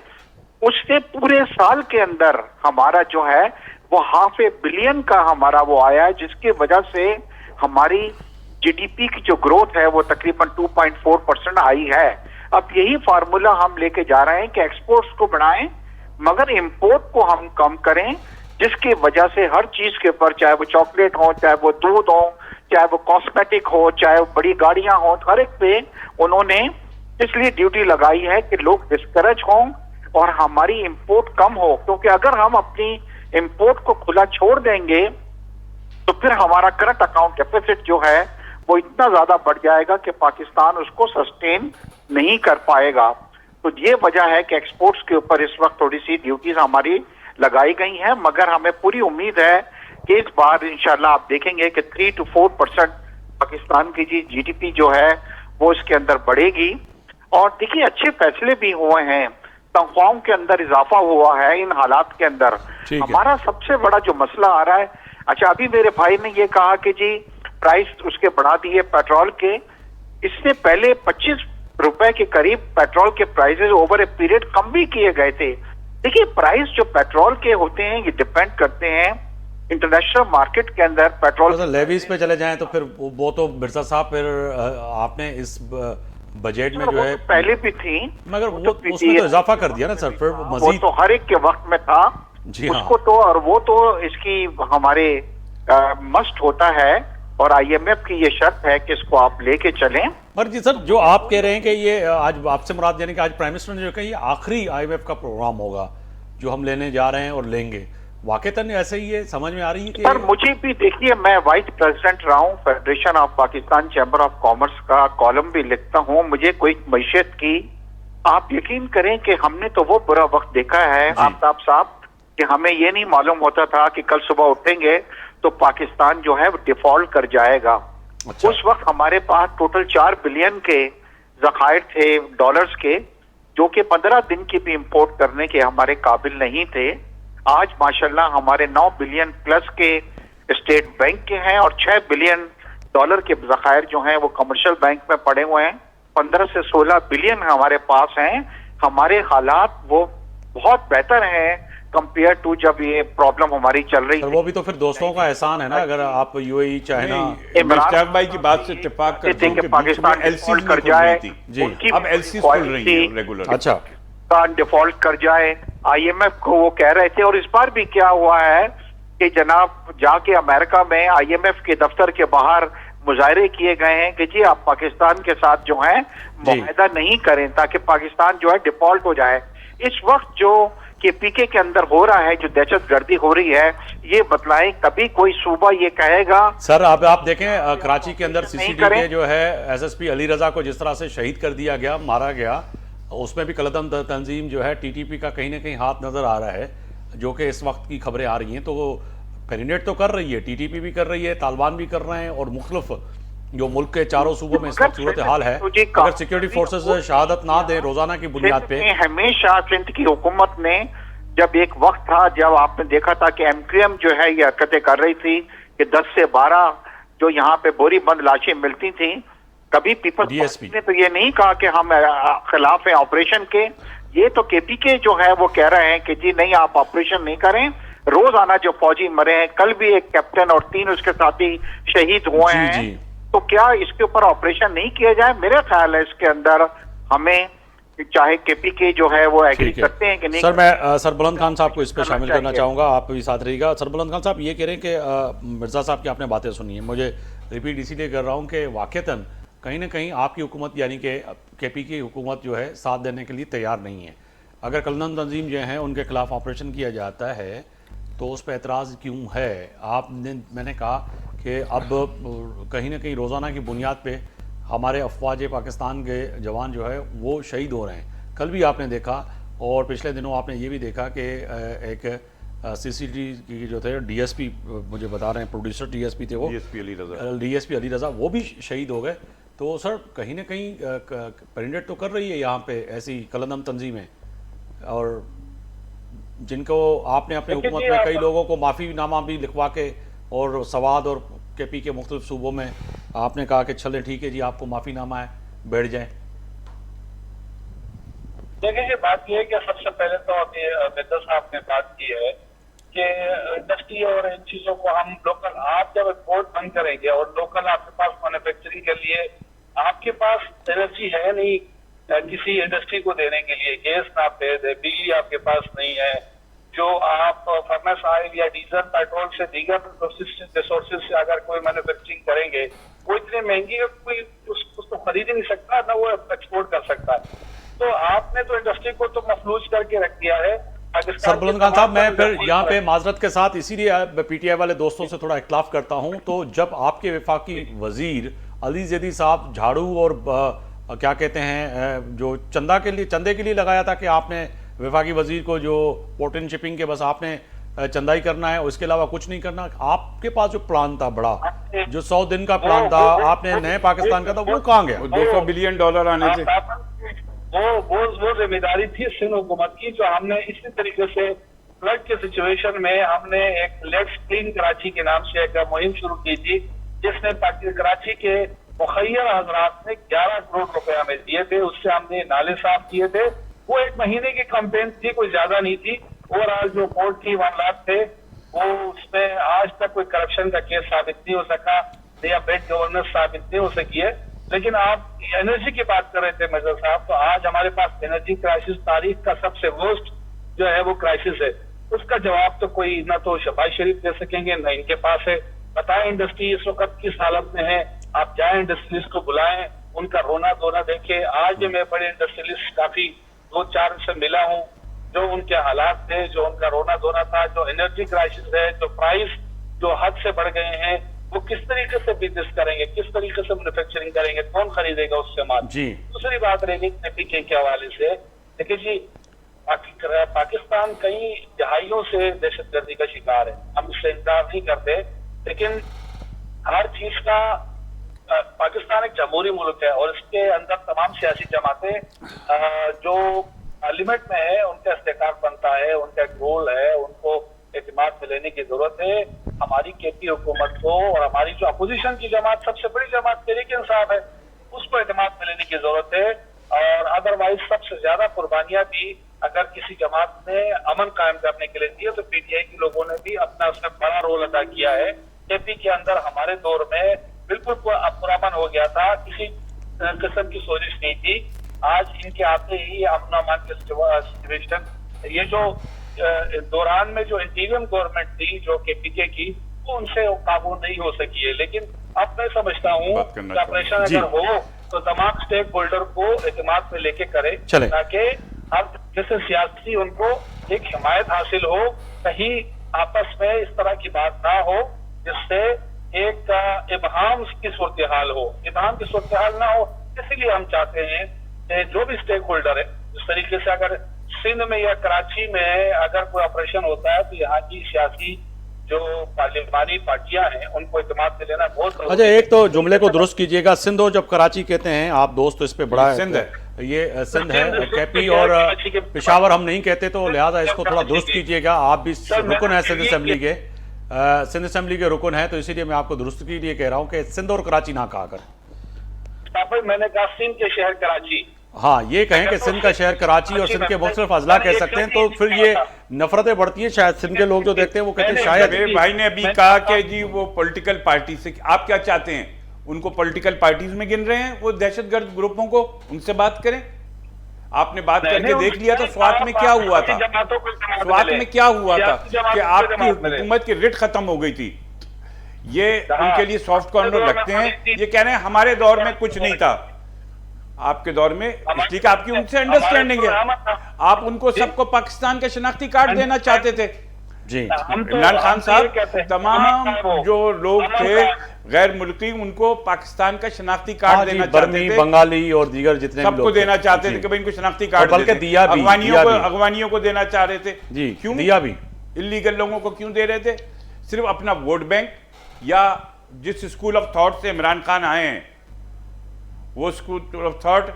उससे पूरे साल के अंदर हमारा जो है वो $500 बिलियन का हमारा वो आया है, जिसकी वजह से हमारी जीडीपी की जो ग्रोथ है वो तकरीबन 2.4% आई है। अब यही फार्मूला हम लेके जा रहे हैं कि एक्सपोर्ट्स को बढ़ाएं मगर इंपोर्ट को हम कम करें, जिसकी वजह से हर चीज के ऊपर, चाहे वो चॉकलेट हो, चाहे वो दूध हो, चाहे वो कॉस्मेटिक हो, चाहे वो बड़ी गाड़ियां हो, हर एक पे उन्होंने इसलिए ड्यूटी लगाई है कि लोग डिस्करेज हों और हमारी इंपोर्ट कम हो। क्योंकि अगर हम अपनी इंपोर्ट को खुला छोड़ देंगे तो फिर हमारा करंट अकाउंट डेफिसिट जो है वो इतना ज्यादा बढ़ जाएगा कि पाकिस्तान उसको सस्टेन नहीं कर पाएगा। तो ये वजह है कि एक्सपोर्ट्स के ऊपर इस वक्त थोड़ी सी ड्यूटीज हमारी लगाई गई हैं, मगर हमें पूरी उम्मीद है कि इस बार इंशाल्लाह आप देखेंगे कि 3 to 4% पाकिस्तान की जीडीपी जो है वो इसके अंदर बढ़ेगी। और देखिए अच्छे फैसले भी हुए हैं, तनख्वाहों के अंदर इजाफा हुआ है इन हालात के अंदर। हमारा सबसे बड़ा जो मसला आ रहा है, अच्छा अभी मेरे भाई ने ये कहा कि जी प्राइस उसके बढ़ा दिए पेट्रोल के, इससे पहले 25 रुपए के करीब पेट्रोल के प्राइसेस ओवर ए पीरियड कम भी किए गए थे। देखिए प्राइस जो पेट्रोल के होते हैं ये डिपेंड करते हैं इंटरनेशनल मार्केट के अंदर पेट्रोल। तो लेवीज पे चले जाएं तो फिर वो तो मिर्जा साहब फिर आपने इस बजट में जो है पहले भी थी, मगर वो उसमें तो इजाफा कर दिया ना सर, फिर वो मजीद तो हर एक के वक्त में था जी हाँ। उसको तो, और वो तो इसकी हमारे मस्ट होता है और आईएमएफ की ये शर्त है कि इसको आप लेके चलें। पर जी सर जो आप कह रहे हैं कि ये आज आपसे मुराद यानी कि आज प्राइम मिनिस्टर ने जो कहा ये आखिरी आईएमएफ का प्रोग्राम होगा जो हम लेने जा रहे हैं और लेंगे, वाकईतन ऐसे ही ये समझ में आ रही है कि सर मुझे भी देखिए, मैं वाइस प्रेसिडेंट रहा हूँ federation of Pakistan chamber of commerce का, कॉलम भी लिखता हूँ, मुझे कोई मैशियत की आप यकीन करें कि हमने तो वो बुरा वक्त देखा है आफ्ताब साहब कि हमें ये नहीं मालूम होता था कि कल सुबह उठेंगे तो पाकिस्तान जो है डिफॉल्ट कर जाएगा। अच्छा। उस वक्त हमारे पास टोटल 4 बिलियन के जखायर थे डॉलर्स के, जो कि 15 दिन की भी इंपोर्ट करने के हमारे काबिल नहीं थे। आज माशाल्लाह हमारे 9 बिलियन प्लस के स्टेट बैंक के हैं और 6 बिलियन डॉलर के जखायर जो हैं वो कमर्शियल बैंक में पड़े हुए हैं। 15 से 16 बिलियन हमारे पास हैं। हमारे हालात वो बहुत बेहतर हैं कंपेयर टू जब ये प्रॉब्लम हमारी चल रही सर थी। वो भी तो फिर दोस्तों का एहसान है ना, अगर आप यूएई चाइना इमरान भाई की बात से इत्तेफाक करते हैं कि पाकिस्तान एलसी कर जाए, जी। उनकी अब एलसी खुल रही है रेगुलर। अच्छा डिफॉल्ट कर जाए, आईएमएफ को वो कह रहे थे। और इस बार भी क्या हुआ है कि जनाब जाके अमेरिका में आईएमएफ के दफ्तर के बाहर मुजाहरे किए गए हैं कि जी आप पाकिस्तान के साथ जो है मुआहदा नहीं करें ताकि पाकिस्तान जो है डिफॉल्ट हो जाए। इस वक्त जो कि पीके के अंदर हो रहा है, जो दहशतगर्दी हो रही है, ये बतलाएं कभी कोई सूबा ये कहेगा। सर आप देखें कराची के अंदर सीसीटीवी जो है एसएसपी अली रजा को जिस तरह से शहीद कर दिया गया, मारा गया, उसमें भी कलदम तंजीम जो है टीटीपी का कहीं ना कहीं हाथ नजर आ रहा है, जो कि इस वक्त की खबरें आ रही हैं। तो पेरिनेट तो कर रही है, टीटीपी भी कर रही है, तालिबान भी कर रहे हैं और मुख्तलिफ जो मुल्क के चारों सूबों में इस वक्त सूरत हाल है। अगर सिक्योरिटी फोर्सेस शहादत ना दे रोजाना की बुनियाद पे, हमेशा सिंध की हुकूमत ने, जब एक वक्त था जब आपने देखा था कि एमक्यूएम जो है ये हरकतें कर रही थी कि 10 से 12 जो यहाँ पे बोरी बंद लाशें मिलती थी, कभी पीपल्स पार्टी ने तो ये नहीं कहा कि हम खिलाफ हैं ऑपरेशन के। ये तो केपीके जो है वो कह रहे हैं कि जी नहीं आप ऑपरेशन नहीं करें। रोजाना जो फौजी मरे हैं, कल भी एक कैप्टन और 3 उसके साथी शहीद हुए हैं, तो क्या इसके ऊपर ऑपरेशन नहीं किया जाए? मेरा ख्याल है इसके अंदर हमें, चाहे केपीके जो है वो एग्री करते हैं कि नहीं। सर मैं सरबुलंद खान साहब को इस पर शामिल करना चाहूँगा, आप भी साथ रहिएगा। सरबुलंद खान साहब ये कह रहे हैं कि मिर्जा साहब की आपने बातें सुनी है, मुझे रिपीट इसीलिए कर रहा हूँ कि वाक़ईतन कहीं ना कहीं आपकी हुकूमत यानी कि केपीके हुकूमत जो है साथ देने के लिए तैयार नहीं है। अगर कलदम तंजीम जो हैं उनके खिलाफ ऑपरेशन किया जाता है तो उस पर एतराज़ क्यों है? मैंने कहा कि अब कहीं ना कहीं रोज़ाना की बुनियाद पे हमारे अफवाज पाकिस्तान के जवान जो है वो शहीद हो रहे हैं। कल भी आपने देखा और पिछले दिनों आपने ये भी देखा कि एक सीसीटीवी की जो थे डीएसपी, मुझे बता रहे हैं प्रोड्यूसर डीएसपी थे वो, डीएसपी अली रजा, वो भी शहीद हो गए। तो सर कहीं ना कहीं पेरिनेट तो कर रही है यहाँ पे ऐसी कलदम तंजीमें, और जिनको आपने अपने हुकूमत में कई लोगों को माफ़ीनामा भी लिखवा के और सवाद और केपी के मुख्तलिफ सूबों में आपने कहा कि चले ठीक है जी आपको माफ़ीनामा है, बैठ जाएं। देखिए बात यह है कि सबसे पहले तो अभी मिर्जा साहब ने बात की है कि इंडस्ट्री और इन चीजों को हम लोकल, आप जब एक्सपोर्ट बंद करेंगे और लोकल आपके पास मैन्युफैक्चरिंग के लिए आपके पास एनर्जी है नहीं किसी इंडस्ट्री को देने के लिए, गैस ना आप दे दे, बिजली आपके पास नहीं है, जो आप फर्नेस ऑयल या डीजल पेट्रोल से दीगर रिसोर्सेज से अगर कोई मैन्युफैक्चरिंग करेंगे वो इतने महंगी है कोई उसको खरीद ही नहीं सकता, ना वो एक्सपोर्ट कर सकता है। तो आपने तो इंडस्ट्री को तो मफलूज करके रख दिया है। सर बुलंद खान साहब, मैं फिर यहाँ पे माजरत के साथ इसीलिए पीटीआई वाले दोस्तों से थोड़ा इख्तिलाफ करता हूँ। तो जब आपके वफाकी वजीर अली जैदी साहब झाड़ू और क्या कहते हैं जो चंदे के लिए लगाया था कि आपने वफाकी वजीर को जो पोर्ट एंड शिपिंग के बस आपने चंदा ही करना है, उसके अलावा कुछ नहीं करना, आपके पास जो प्लान था बड़ा, जो 100 दिन का प्लान था आपने नए पाकिस्तान का था, वो कहाँ गया? $200 बिलियन आने थे। वो जिम्मेदारी थी सिंध हुकूमत की, जो हमने इसी तरीके से फ्लड के सिचुएशन में हमने एक लेट्स क्लीन कराची के नाम से एक मुहिम शुरू की थी, जिसने कराची के मुखैर हजरात ने 11 करोड़ रुपए हमें दिए थे। उससे हमने नाले साफ किए थे। वो एक महीने की कैंपेन थी, कोई ज्यादा नहीं थी। ओवरऑल जो पोर्ट की मामलात थे वो उसमें आज तक कोई करप्शन का केस साबित नहीं हो सका या बेड गवर्नेंस साबित नहीं हो सकी है। लेकिन आप एनर्जी की बात कर रहे थे मेजर साहब, तो आज हमारे पास एनर्जी क्राइसिस तारीख का सबसे वर्स्ट जो है वो क्राइसिस है। उसका जवाब तो कोई ना तो शहबाज शरीफ दे सकेंगे ना इनके पास है। बताएं इंडस्ट्री इस वक्त किस हालत में है, आप जाएं इंडस्ट्रियलिस्ट को बुलाएं, उनका रोना धोना देखें। आज मैं बड़े इंडस्ट्रियलिस्ट काफी 2-4 से मिला हूं, जो उनके हालात थे, जो उनका रोना धोना था, जो एनर्जी क्राइसिस है, जो प्राइस जो हद से बढ़ गए हैं, वो किस तरीके से बिजनेस करेंगे, किस तरीके से मैन्युफैक्चरिंग करेंगे, कौन खरीदेगा उससे माल। दूसरी बात रहेगी पीके के हवाले से, देखिए जी पाकिस्तान कई दहाइयों से दहशतगर्दी का शिकार है, हम इससे इंकार नहीं करते, लेकिन हर चीज का पाकिस्तान एक जमहूरी मुल्क है और इसके अंदर तमाम सियासी जमातें जो पार्लियामेंट में है उनका इस्तेकार बनता है, उनका एक रोल है, उनको एतमाद में लेने की जरूरत है। हमारी केपी हुकूमत को और हमारी जो अपोजिशन की जमात, सबसे बड़ी जमात तहरीक इंसाफ है, उसको एतमाद में लेने की जरूरत है। और अदरवाइज सबसे ज्यादा कुर्बानियां भी अगर किसी जमात ने अमन कायम करने के लिए दी है तो पीटीआई के लोगों ने भी अपना उसमें बड़ा रोल अदा किया है। केपी के अंदर हमारे दौर में बिल्कुल पुरामन हो गया था, किसी किस्म की सोजिश नहीं थी। आज इनके आते ही अमन अमान के सिचुएशन, ये जो दौरान में जो इंटीरियम गवर्नमेंट थी जो केपीके की, वो उनसे काबू नहीं हो सकी है। लेकिन अब मैं समझता हूँ कि ऑपरेशन अगर हो तो तमाम स्टेक होल्डर को एतमाद में लेके करे, ताकि हर जैसे सियासी उनको एक हिमायत हासिल हो, कहीं आपस में इस तरह की बात ना हो जिससे एक इबहाम की सूरत हाल हो। इबहाम की सूरत हाल ना हो, इसीलिए हम चाहते हैं कि जो भी स्टेक होल्डर है, इस तरीके से अगर सिंध में या कराची में अगर कोई ऑपरेशन होता है तो यहाँ की सियासी जो पार्लियामानी पार्टियां हैं उनको इत्मीनान से लेना बहुत। अच्छा, एक तो जुमले को दुरुस्त कीजिएगा, सिंध हो जब कराची कहते हैं आप दोस्त, तो इस पे बड़ा सिंध है, ये सिंध है, केपी और पेशावर हम नहीं कहते, तो लिहाजा इसको थोड़ा दुरुस्त कीजिएगा। आप भी रुकन है सिंध असेंबली के, सिंध असेंबली के रुकन है, तो इसीलिए मैं आपको दुरुस्त के लिए कह रहा हूँ कि सिंध और कराची ना कहा कर। मैंने कहा सिंध के शहर कराची, हाँ ये कहें कि सिंध का शहर कराची और सिंध के मुख्तलिफ अजला कह सकते हैं, तो फिर ये नफरतें बढ़ती हैं। शायद सिंध के लोग जो देखते हैं वो कहते हैं शायद। मेरे भाई ने अभी कहा कि जी वो पॉलिटिकल पार्टी से, आप क्या चाहते हैं, उनको पॉलिटिकल पार्टीज में गिन रहे हैं, वो दहशतगर्द ग्रुपों को, उनसे बात करें। आपने बात करके देख लिया तो स्वात में क्या हुआ था, स्वात में क्या हुआ था कि आपकी हुकूमत की रिट खत्म हो गई थी। ये उनके लिए सॉफ्ट कॉर्नर रखते हैं, ये कह रहे हैं हमारे दौर में कुछ नहीं था, आपके दौर में, इसलिए कि आपकी उनसे अंडरस्टैंडिंग है, आप उनको सबको पाकिस्तान का शनाख्ती कार्ड देना चाहते थे। जी इमरान खान साहब, तमाम जो लोग थे गैर मुल्की, उनको पाकिस्तान का शनाख्ती कार्ड देना चाहते थे, बंगाली और दीगर जितने सबको देना चाहते थे कि भाई इनको शनाख्ती कार्ड, बल्कि दिया भी, अगवानियों को देना चाह रहे थे। जी क्यों दिया भी, इलीगल लोगों को क्यों दे रहे थे? सिर्फ अपना वोट बैंक, या जिस स्कूल ऑफ थॉट से इमरान खान आए हैं वो स्कूल ऑफ थॉट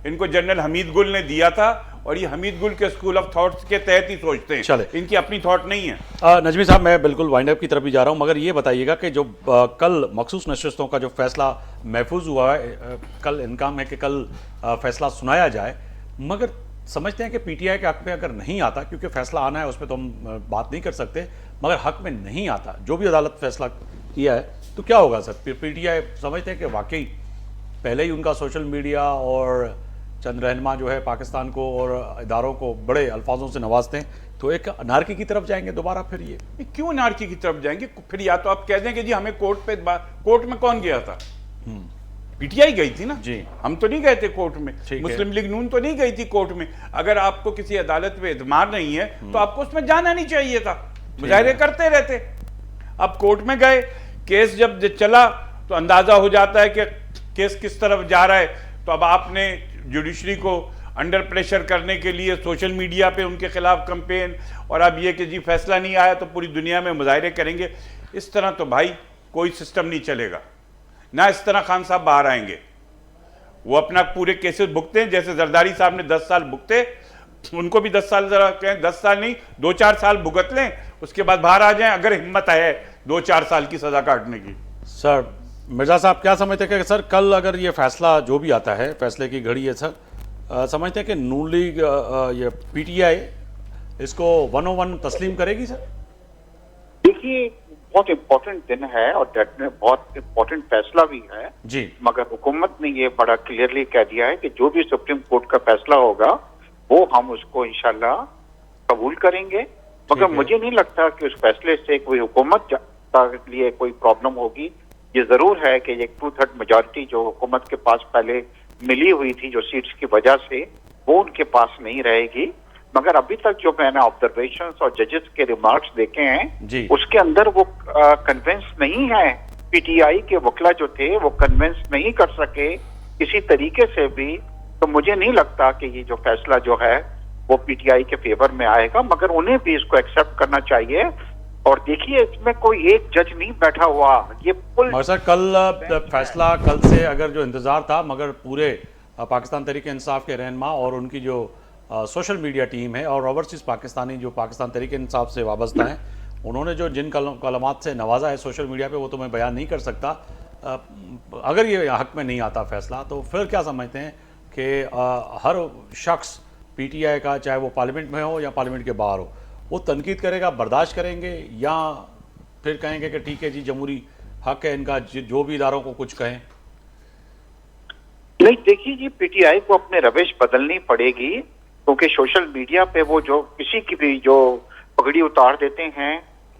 इनको जनरल हमीद गुल ने दिया था, और ये हमीद गुल के स्कूल ऑफ थॉट्स के तहत ही सोचते हैं, चले इनकी अपनी थॉट नहीं है। नजमी साहब, मैं बिल्कुल वाइंड अप की तरफ ही जा रहा हूं, मगर ये बताइएगा कि जो कल मखसूस नशिस्तों का जो फैसला महफूज हुआ है, कल इनकाम है कि कल फैसला सुनाया जाए, मगर समझते हैं कि पीटीआई के हक में अगर नहीं आता, क्योंकि फैसला आना है उस पर तो हम बात नहीं कर सकते, मगर हक में नहीं आता, जो भी अदालत फैसला किया है, तो क्या होगा सर? पीटीआई समझते हैं कि वाकई पहले ही उनका सोशल मीडिया और चंद रहनुमा जो है पाकिस्तान को और इदारों को बड़े अल्फाजों से नवाजते हैं, तो एक अनारकी की तरफ जाएंगे दोबारा फिर ये? क्यों अनारकी की तरफ जाएंगे? फिर या तो आप कह दें कि जी हमें कोर्ट में कौन गया था? पीटीआई गई थी ना जी। हम तो नहीं गए थे कोर्ट में। ठीक मुस्लिम लीग नून तो नहीं गई थी कोर्ट में। अगर आपको किसी अदालत पे एतमाद नहीं है तो आपको उसमें जाना नहीं चाहिए था, मुजाहरे करते रहते। अब कोर्ट में गए, केस जब चला तो अंदाजा हो जाता है कि केस किस तरफ जा रहा है। तो अब आपने जुडिशरी को अंडर प्रेशर करने के लिए सोशल मीडिया पे उनके खिलाफ कैंपेन, और अब ये कि जी फैसला नहीं आया तो पूरी दुनिया में मुजाहरे करेंगे। इस तरह तो भाई कोई सिस्टम नहीं चलेगा ना। इस तरह खान साहब बाहर आएंगे, वो अपना पूरे केसेस भुगते हैं, जैसे जरदारी साहब ने 10 साल भुगते, उनको भी 10 साल, जरा कहें 10 साल नहीं 2-4 साल भुगत लें, उसके बाद बाहर आ जाएं अगर हिम्मत है 2-4 साल की सजा काटने की। सर मिर्जा साहब क्या समझते हैं कि सर कल अगर ये फैसला जो भी आता है, फैसले की घड़ी है सर, समझते हैं कि नून लीग ये पीटीआई इसको 101 तस्लीम करेगी सर? देखिए बहुत इम्पोर्टेंट दिन है और बहुत इम्पोर्टेंट फैसला भी है जी, मगर हुकूमत ने ये बड़ा क्लियरली कह दिया है कि जो भी सुप्रीम कोर्ट का फैसला होगा वो हम उसको इंशाल्लाह कबूल करेंगे। मगर मुझे नहीं लगता कि उस फैसले से कोई हुकूमत के लिए कोई प्रॉब्लम होगी। ये जरूर है कि एक 2/3 मेजॉरिटी जो हुकूमत के पास पहले मिली हुई थी जो सीट्स की वजह से, वो उनके पास नहीं रहेगी। मगर अभी तक जो मैंने ऑब्जर्वेशंस और जजेस के रिमार्क्स देखे हैं उसके अंदर वो कन्विंस नहीं है। पीटीआई के वकला जो थे वो कन्विंस नहीं कर सके किसी तरीके से भी। तो मुझे नहीं लगता कि ये जो फैसला जो है वो पीटीआई के फेवर में आएगा, मगर उन्हें भी इसको एक्सेप्ट करना चाहिए। और देखिए इसमें कोई एक जज नहीं बैठा हुआ, ये मगर सर कल फैसला कल से अगर जो इंतजार था, मगर पूरे पाकिस्तान तहरीक इंसाफ के रहनुमा और उनकी जो सोशल मीडिया टीम है और ओवरसीज पाकिस्तानी जो पाकिस्तान तहरीक इंसाफ से वाबस्ता हैं, उन्होंने जो जिन कलमात से नवाजा है सोशल मीडिया पे, वो तो मैं बयान नहीं कर सकता। अगर ये हक में नहीं आता फैसला, तो फिर क्या समझते हैं कि हर शख्स पीटीआई का, चाहे वो पार्लियामेंट में हो या पार्लियामेंट के बाहर हो, वो तनकीद करेगा, बर्दाश्त करेंगे, या फिर कहेंगे कि ठीक है जी जमहूरी हक है इनका, जो भी इदारों को कुछ कहें? नहीं देखिए जी, पीटीआई को अपने रविश बदलनी पड़ेगी, क्योंकि सोशल मीडिया पे वो जो किसी की भी जो पगड़ी उतार देते हैं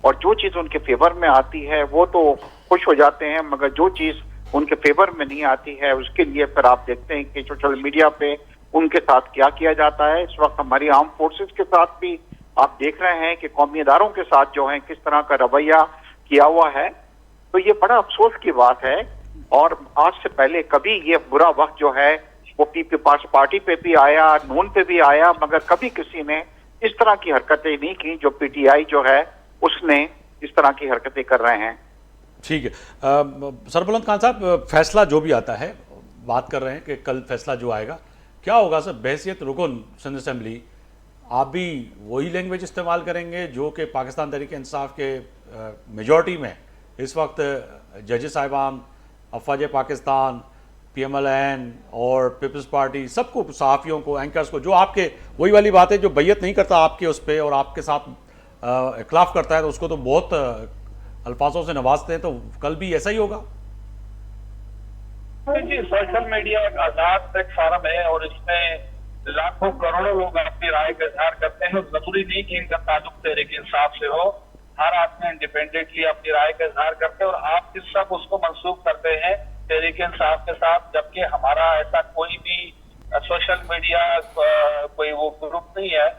और जो चीज उनके फेवर में आती है वो तो खुश हो जाते हैं, मगर जो चीज उनके फेवर में नहीं आती है उसके लिए फिर आप देखते हैं कि सोशल मीडिया पे उनके साथ क्या किया जाता है। इस वक्त हमारी आर्म फोर्सेस के साथ भी आप देख रहे हैं कि कौमी इदारों के साथ जो है किस तरह का रवैया किया हुआ है। तो ये बड़ा अफसोस की बात है। और आज से पहले कभी ये बुरा वक्त जो है वो पीपल्स पार्टी पे भी आया, नून पे भी आया, मगर कभी किसी ने इस तरह की हरकतें नहीं की जो पीटीआई जो है उसने इस तरह की हरकतें कर रहे हैं। ठीक है सरबुलंद खान साहब, फैसला जो भी आता है, बात कर रहे हैं कि कल फैसला जो आएगा क्या होगा सर, बहैसियत रुकन सिंध असेंबली आप भी वही लैंग्वेज इस्तेमाल करेंगे जो कि पाकिस्तान तहरीक इंसाफ के मेजॉरिटी में इस वक्त जजेस साहिबान, अफवाज पाकिस्तान, PMLN और पीपल्स पार्टी, सबको, सहाफ़ियों को, एंकर्स को, जो आपके वही वाली बात है जो बैयत नहीं करता आपके उस पर और आपके साथ इख्लाफ करता है तो उसको तो बहुत अल्फाजों से नवाजते हैं, तो कल भी ऐसा ही होगा? जी, सोशल मीडिया एक आजाद प्लेटफॉर्म है और इसमें लाखों करोड़ों लोग अपनी राय का इजहार करते हैं। जरूरी नहीं कि इनका ताल्लुक तहरीक इंसाफ से हो, हर आदमी इंडिपेंडेंटली अपनी राय का इजहार करते हैं और आप किस सब उसको मंसूब करते हैं तहरीक इंसाफ के साथ, जबकि हमारा ऐसा कोई भी सोशल मीडिया कोई वो ग्रुप नहीं है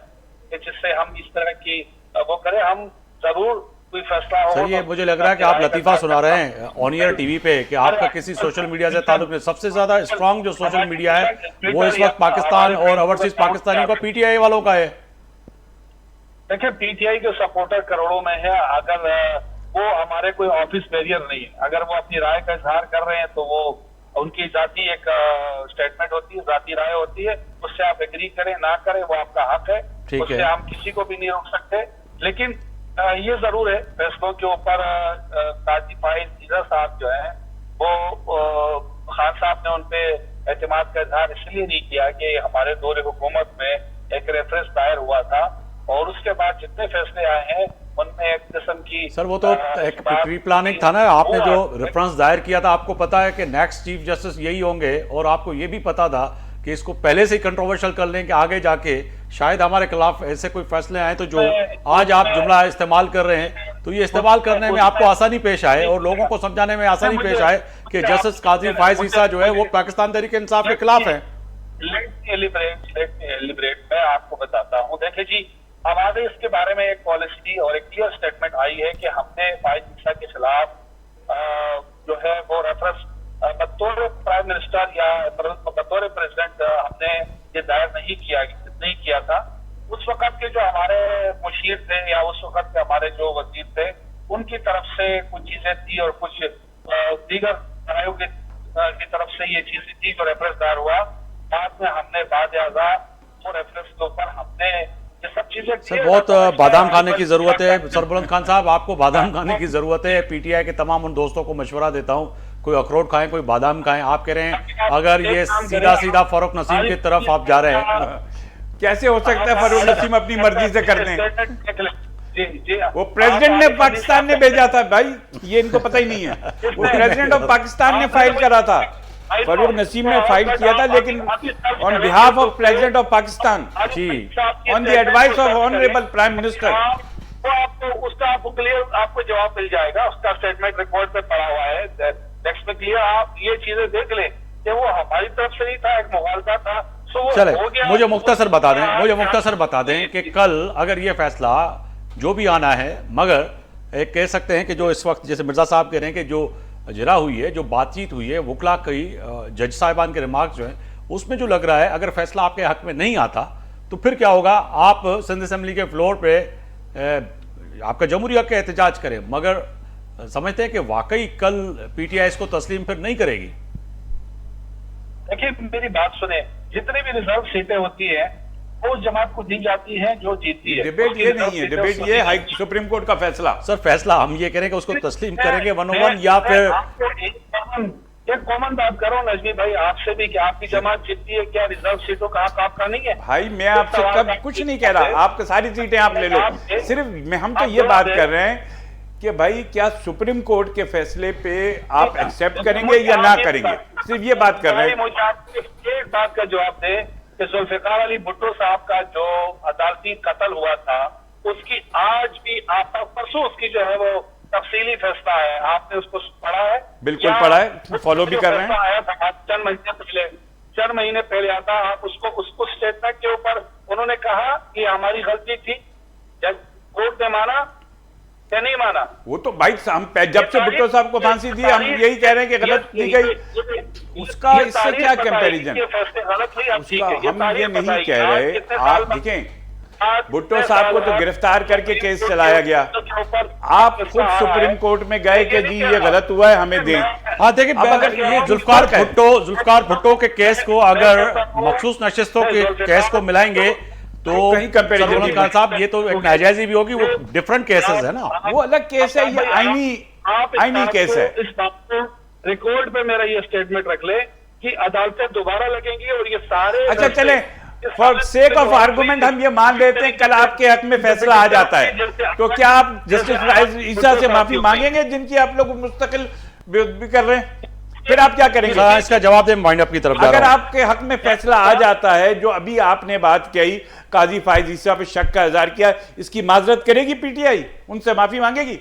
कि जिससे हम इस तरह की वो करें। हम जरूर कोई फैसला हो। सर ये मुझे लग रहा है कि आप लतीफ़ा सुना रहे हैं ऑन एयर टीवी पे कि आपका किसी सोशल मीडिया से ताल्लुक नहीं। सबसे ज्यादा स्ट्रांग जो सोशल मीडिया है वो इस वक्त पाकिस्तान और ओवरसीज पाकिस्तानी का पीटीआई वालों का है। देखिए पीटीआई के सपोर्टर करोड़ों में है, अगर वो हमारे कोई ऑफिस बैरियर नहीं है। अगर वो अपनी राय का इजहार कर रहे हैं तो वो उनकी जाती एक स्टेटमेंट होती है, जाती राय होती है, उससे आप एग्री करें ना करें वो आपका हक है, उससे हम किसी को भी नहीं रोक सकते। लेकिन ये जरूर है फैसलों के ऊपर काजी फाइज जीरा साहब जो है वो खान साहब ने उनपे एतमाद का इजहार इसलिए नहीं किया कि हमारे दौरे हुकूमत में रेफरेंस दायर हुआ था, और उसके बाद जितने फैसले आए हैं उनमें एक किस्म की सर वो तो एक प्री प्लानिंग था ना, आपने जो रेफरेंस दायर किया था, आपको पता है कि नेक्स्ट चीफ जस्टिस यही होंगे, और आपको ये भी पता था कि इसको पहले से ही कंट्रोवर्शियल कर लें कि आगे जाके शायद हमारे खिलाफ ऐसे कोई फैसले आए, तो जो आज आप जुमला इस्तेमाल कर रहे हैं तो ये इस्तेमाल करने में आपको आसानी पेश आए और लोगों को समझाने में आसानी पेश आए कि जस्टिस काजी फायज ईसा जो है वो पाकिस्तान तहरीक इंसाफ के खिलाफ है। लेट मी एलिब्रेट मैं आपको बताता हूँ। देखिए जी, हमारे इसके बारे में एक पॉलिसी और एक क्लियर स्टेटमेंट आई है कि हमने फायज ईसा के खिलाफ जो है वो रेफरेंस बतौर प्राइम मिनिस्टर या बतौर प्रेसिडेंट हमने ये दायर नहीं किया था। उस वक्त के जो हमारे मुशीर थे या उस वक्त के हमारे जो वजीर थे, उनकी तरफ से कुछ चीजें थी और कुछ दीगर आयोग की तरफ से ये चीजें थी जो रेफरेंस दायर हुआ। बाद में हमने बाद वो रेफरेंस के ऊपर हमने ये सब चीजें सर बहुत बादाम खाने की जरूरत है। सरबुलंद खान साहब, आपको बादाम खाने की जरूरत है। पीटीआई के तमाम उन दोस्तों को मशवरा देता हूं, कोई अखरोट खाएं, कोई बादाम खाएं। आप कह रहे हैं अगर ये सीधा फारूक नसीम की तरफ आप जा रहे हैं, कैसे हो सकता है फारूक नसीम अपनी मर्जी से कर दें? वो प्रेसिडेंट ने पाकिस्तान ने भेजा था भाई, ये इनको पता ही नहीं है। वो प्रेसिडेंट ऑफ पाकिस्तान ने फाइल करा था, फारूक नसीम ने फाइल किया था, लेकिन on behalf of president of Pakistan, on the advice of honourable prime minister. वो आपको उसका आपको जवाब मिल जाएगा, उसका स्टेटमेंट रिकॉर्ड पे पड़ा हुआ है, टेक्स्ट में क्लियर। आप ये चीजें देख लें कि वो हमारी तरफ से नहीं था, एक मुगालता था। चले मुझे मुख्तसर बता दें कि कल अगर ये फैसला जो भी आना है, मगर एक कह सकते हैं कि जो इस वक्त जैसे मिर्जा साहब कह रहे हैं कि जो जरा हुई है, जो बातचीत हुई है, वकला की जज साहिबान के रिमार्क्स जो हैं, उसमें जो लग रहा है अगर फैसला आपके हक में नहीं आता तो फिर क्या होगा? आप सिंध असेंबली के फ्लोर पे आपका जमहूरी हक का एहतजाज करें, मगर समझते हैं कि वाकई कल पीटीआई इसको तस्लीम फिर नहीं करेगी। देखिए मेरी बात सुने, जितनी भी रिजर्व सीटें होती है वो उस जमात को दी जाती है जो जीतती है। डिबेट ये नहीं है, डिबेट ये हाई सुप्रीम कोर्ट का फैसला। सर फैसला हम ये कह रहे हैं कि उसको तस्लीम करेंगे 101 या फिर एक कॉमन बात करो नजमी भाई आपसे भी कि आपकी जमात जीतती है, क्या रिजर्व सीटों का हक आपका नहीं है? भाई मैं आपसे कब कुछ नहीं कह रहा, आपकी सारी सीटें आप ले लो, सिर्फ हम तो ये बात कर रहे हैं कि भाई क्या सुप्रीम कोर्ट के फैसले पे आप एक्सेप्ट करेंगे या ना करेंगे, सिर्फ ये बात कर रहे हैं। मुझे आप एक बात का जवाब दे कि जुल्फिकार अली भुट्टो साहब का जो अदालती कत्ल हुआ था, उसकी आज भी आप परसों उसकी जो है वो तफसीली फैसला है, आपने उसको पढ़ा है? बिल्कुल पढ़ा है, फॉलो भी कर रहे हैं। आया था चंद महीने पहले आता, आप उसको स्टेटमेंट के ऊपर उन्होंने कहा कि हमारी गलती थी, जब कोर्ट ने माना या नहीं माना? वो तो भाई हम जब से भुट्टो साहब को फांसी दी हम यही कह रहे हैं कि गलत की गई, उसका इससे क्या कंपैरिजन? हम ये नहीं कह रहे, आप देखें भुट्टो साहब को तो गिरफ्तार करके केस चलाया गया, आप खुद सुप्रीम कोर्ट में गए कि जी ये गलत हुआ है हमें दें। हाँ देखिए, अगर ये जुल्फिकार भुट्टो के केस को अगर मखसूस नशिस्तों के केस को मिलाएंगे तो कहीं कंपैरिजन खान साहब ये तो एक नाजायजी भी होगी, वो डिफरेंट केसेस है ना, वो अलग केस है, ये आईनी केस है। इस बात को रिकॉर्ड पे मेरा ये स्टेटमेंट रख ले कि अदालतें दोबारा लगेंगी और ये सारे अच्छा चले, फॉर सेक ऑफ आर्गुमेंट हम ये मान लेते हैं कल आपके हक में फैसला आ जाता है, तो क्या आप जस्टिस फायज ईसा से माफी मांगेंगे जिनकी आप लोग मुस्तकिल विरोध भी कर रहे हैं? फिर आप क्या करेंगे? इसका जवाब दें, माइंड अप की तरफ। अगर आपके हक में फैसला आ जाता है, जो अभी आपने बात कही, काजी फायज ईसा पे शक का इजहार किया, इसकी माजरत करेगी पीटीआई, उनसे माफी मांगेगी?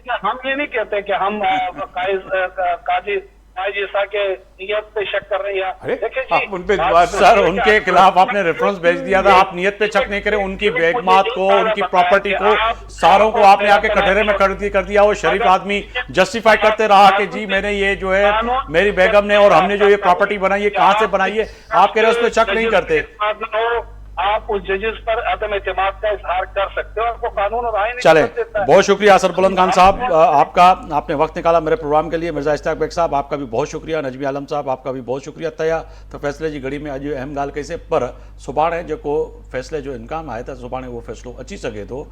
हम ये नहीं कहते कि हम काजी फायज ईसा के नियत पे शक कर रहे हैं। देखिए सर उनके खिलाफ आपने रेफरेंस भेज दिया था, आप नियत पे शक नहीं करें, उनकी बेगमात को, उनकी प्रॉपर्टी को, सारों को आपने आके कटहरे में कर दिया। वो शरीफ आदमी जस्टिफाई करते रहा कि जी मैंने ये जो है मेरी बेगम ने और हमने जो ये प्रॉपर्टी बनाई है कहां से बनाई है, आप कह रहे हैं उस पर शक नहीं करते। आप उस जजेस पर अदम एतमाद का इजहार कर सकते हो, आपको कानून और आईन चले। बहुत शुक्रिया सरबुलंद खान साहब आपका, आपने वक्त निकाला मेरे प्रोग्राम के लिए। मिर्जा इश्तियाक बेग साहब आपका भी बहुत शुक्रिया, नजमी आलम साहब आपका भी बहुत शुक्रिया। तया तो फैसले जी घड़ी में अॼु अहम ॻाल्हि कईसीं, पर सुभाणे जेको फैसले जो इम्कान आहे त सुभाणे उहो फ़ैसिलो अची सघे थो।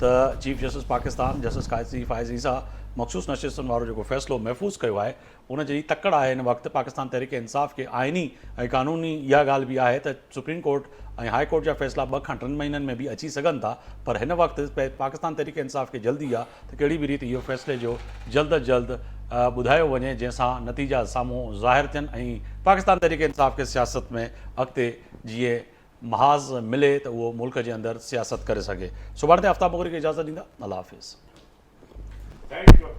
त चीफ जस्टिस पाकिस्तान जस्टिस काजी फ़ाइज़ ईसा मखसूस नशिस्तुनि वारो जेको फ़ैसिलो महफ़ूज़ कयो आहे उन जी तकड़ आहे हिन वक़्तु पाकिस्तान तहरीक इंसाफ़ खे आइनी ऐं क़ानूनी इहा ॻाल्हि बि आहे त सुप्रीम कोर्ट ऐं हाई कोर्ट जा फ़ैसिला 2 खां 3 महीननि में बि अची सघनि था, पर हिन वक़्तु पाकिस्तान तहरीक इंसाफ़ खे जल्दी आहे त कहिड़ी बि रीति इहो फ़ैसिले जो जल्द अज जल्द ॿुधायो वञे जंहिंसां नतीजा साम्हूं ज़ाहिर थियनि ऐं पाकिस्तान तहरीक इंसाफ़ खे सियासत में अॻिते जीअं महाज़ मिले त उहो मुल्क जे अंदरि सियासत करे सघे। सुभाणे ते आफ्ताब मोगरी खे इजाज़त ॾींदा। अल्लाह हाफ़िज़। Thank you.